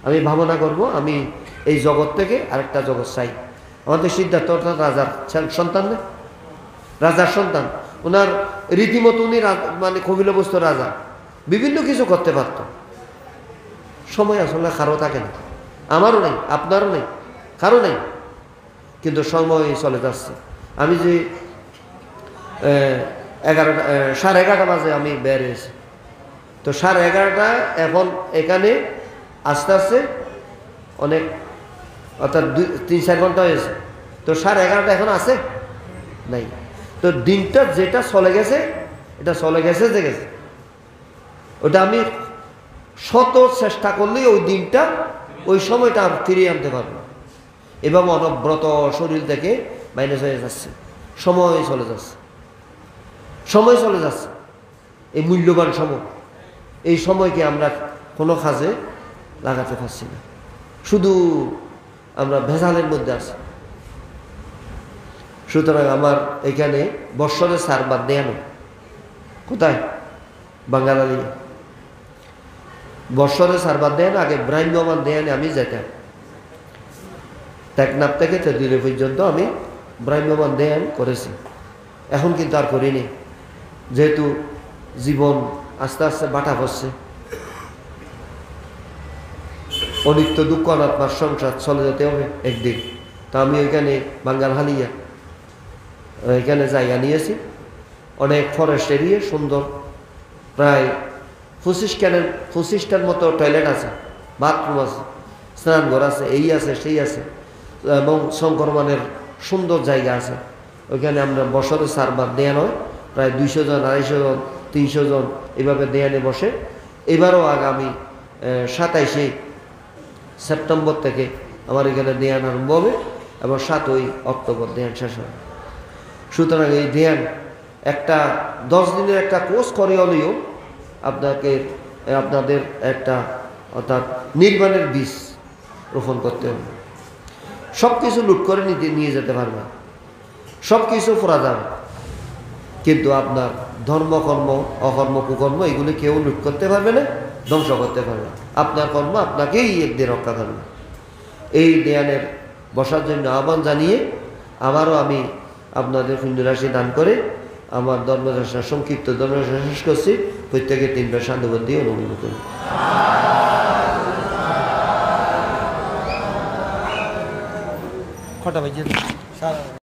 আমি ভাবনা করব, আমি এই জগৎ থেকে আরেকটা জগৎ চাই। আমাদের সিদ্ধার্থ অর্থাৎ রাজার সন্তান না, রাজার সন্তান, ওনার রীতিমতো উনি মানে কপিলবস্তু রাজা বিভিন্ন কিছু করতে পারত। সময় আসলে কারো থাকে না, আমারও নেই, আপনারও নেই, কারো নেই, কিন্তু সময় চলে যাচ্ছে। আমি যে 11:30 বাজে আমি বের হয়েছি, তো 11:30 এখন এখানে আস্তে আস্তে অনেক, অর্থাৎ 3-4 ঘন্টা হয়েছে। তো 11:30 এখন আছে নাই। তো দিনটা যেটা চলে গেছে, এটা চলে গেছে যে গেছে, ওটা আমি শত চেষ্টা করলেই ওই দিনটা ওই সময়টা ফিরিয়ে আনতে পারবো। এবং অনব্রত শরীর থেকে মাইনাস হয়ে যাচ্ছে, সময় চলে যাচ্ছে, এই মূল্যবান সময়, এই সময়কে আমরা কোনো কাজে লাগাতে পারছি না, শুধু আমরা ভেজালের মধ্যে আছি। সুতরাং আমার এখানে বৎসরে সারবার দেয়া নেই। কোথায়? বাঙালি বৎসরে সারবার দেন, আগে ব্রাহ্মণ দেন। আমি যেতাম টেকনাফ থেকে তেঁতুলিয়া পর্যন্ত আমি ব্রাহ্মণ দেন করেছি, এখন কিন্তু আর করিনি, যেহেতু জীবন আস্তে আস্তে বাটা পড়ছে। অনিত্য দুঃখ অনাত্মার সংসার চলে যেতে হবে একদিন। তো আমি ওইখানে বাঙ্গাল হালিয়া এখানে জায়গা নিয়েছি, অনেক ফরেস্ট এরিয়া, সুন্দর, প্রায় 25টার মতো টয়লেট আছে, বাথরুম আছে, স্নানঘর আছে, এই আছে সেই আছে, এবং সংক্রমণের সুন্দর জায়গা আছে। ওইখানে আমরা বছরে 4 বার দেয়ান হয়, প্রায় 200 জন, 250 জন, 300 জন এভাবে দেয়ানে বসে। এবারও আগামী 27শে সেপ্টেম্বর থেকে আমার এখানে দেয়ান আরম্ভ হবে এবং 7ই অক্টোবর দেয়ান শেষ হবে। সুতরাং এই ধ্যান একটা 10 দিনের একটা কোর্স করে হলেও আপনাদের একটা অর্থাৎ নির্মাণের বীজ রোপণ করতে হবে। সব কিছু লুট করে নিয়ে যেতে পারবে, সব কিছু পড়া যাবে, কিন্তু আপনার ধর্মকর্ম, অকর্ম, কুকর্ম এগুলি কেউ লুট করতে পারবে না, ধ্বংস করতে পারবে না। আপনার কর্ম আপনাকেই একদিন রক্ষা করবে। এই ধ্যানের বসার জন্য আহ্বান জানিয়ে আবারও আমি আপনাদের পুণ্যরাশি দান করে আমার ধর্মযাত্রা, সংক্ষিপ্ত ধর্মযাত্রা শেষ করছি। প্রত্যেকে 3 বার সাধুবাদ দিয়ে অনুমোদন করি। কটা বাজে?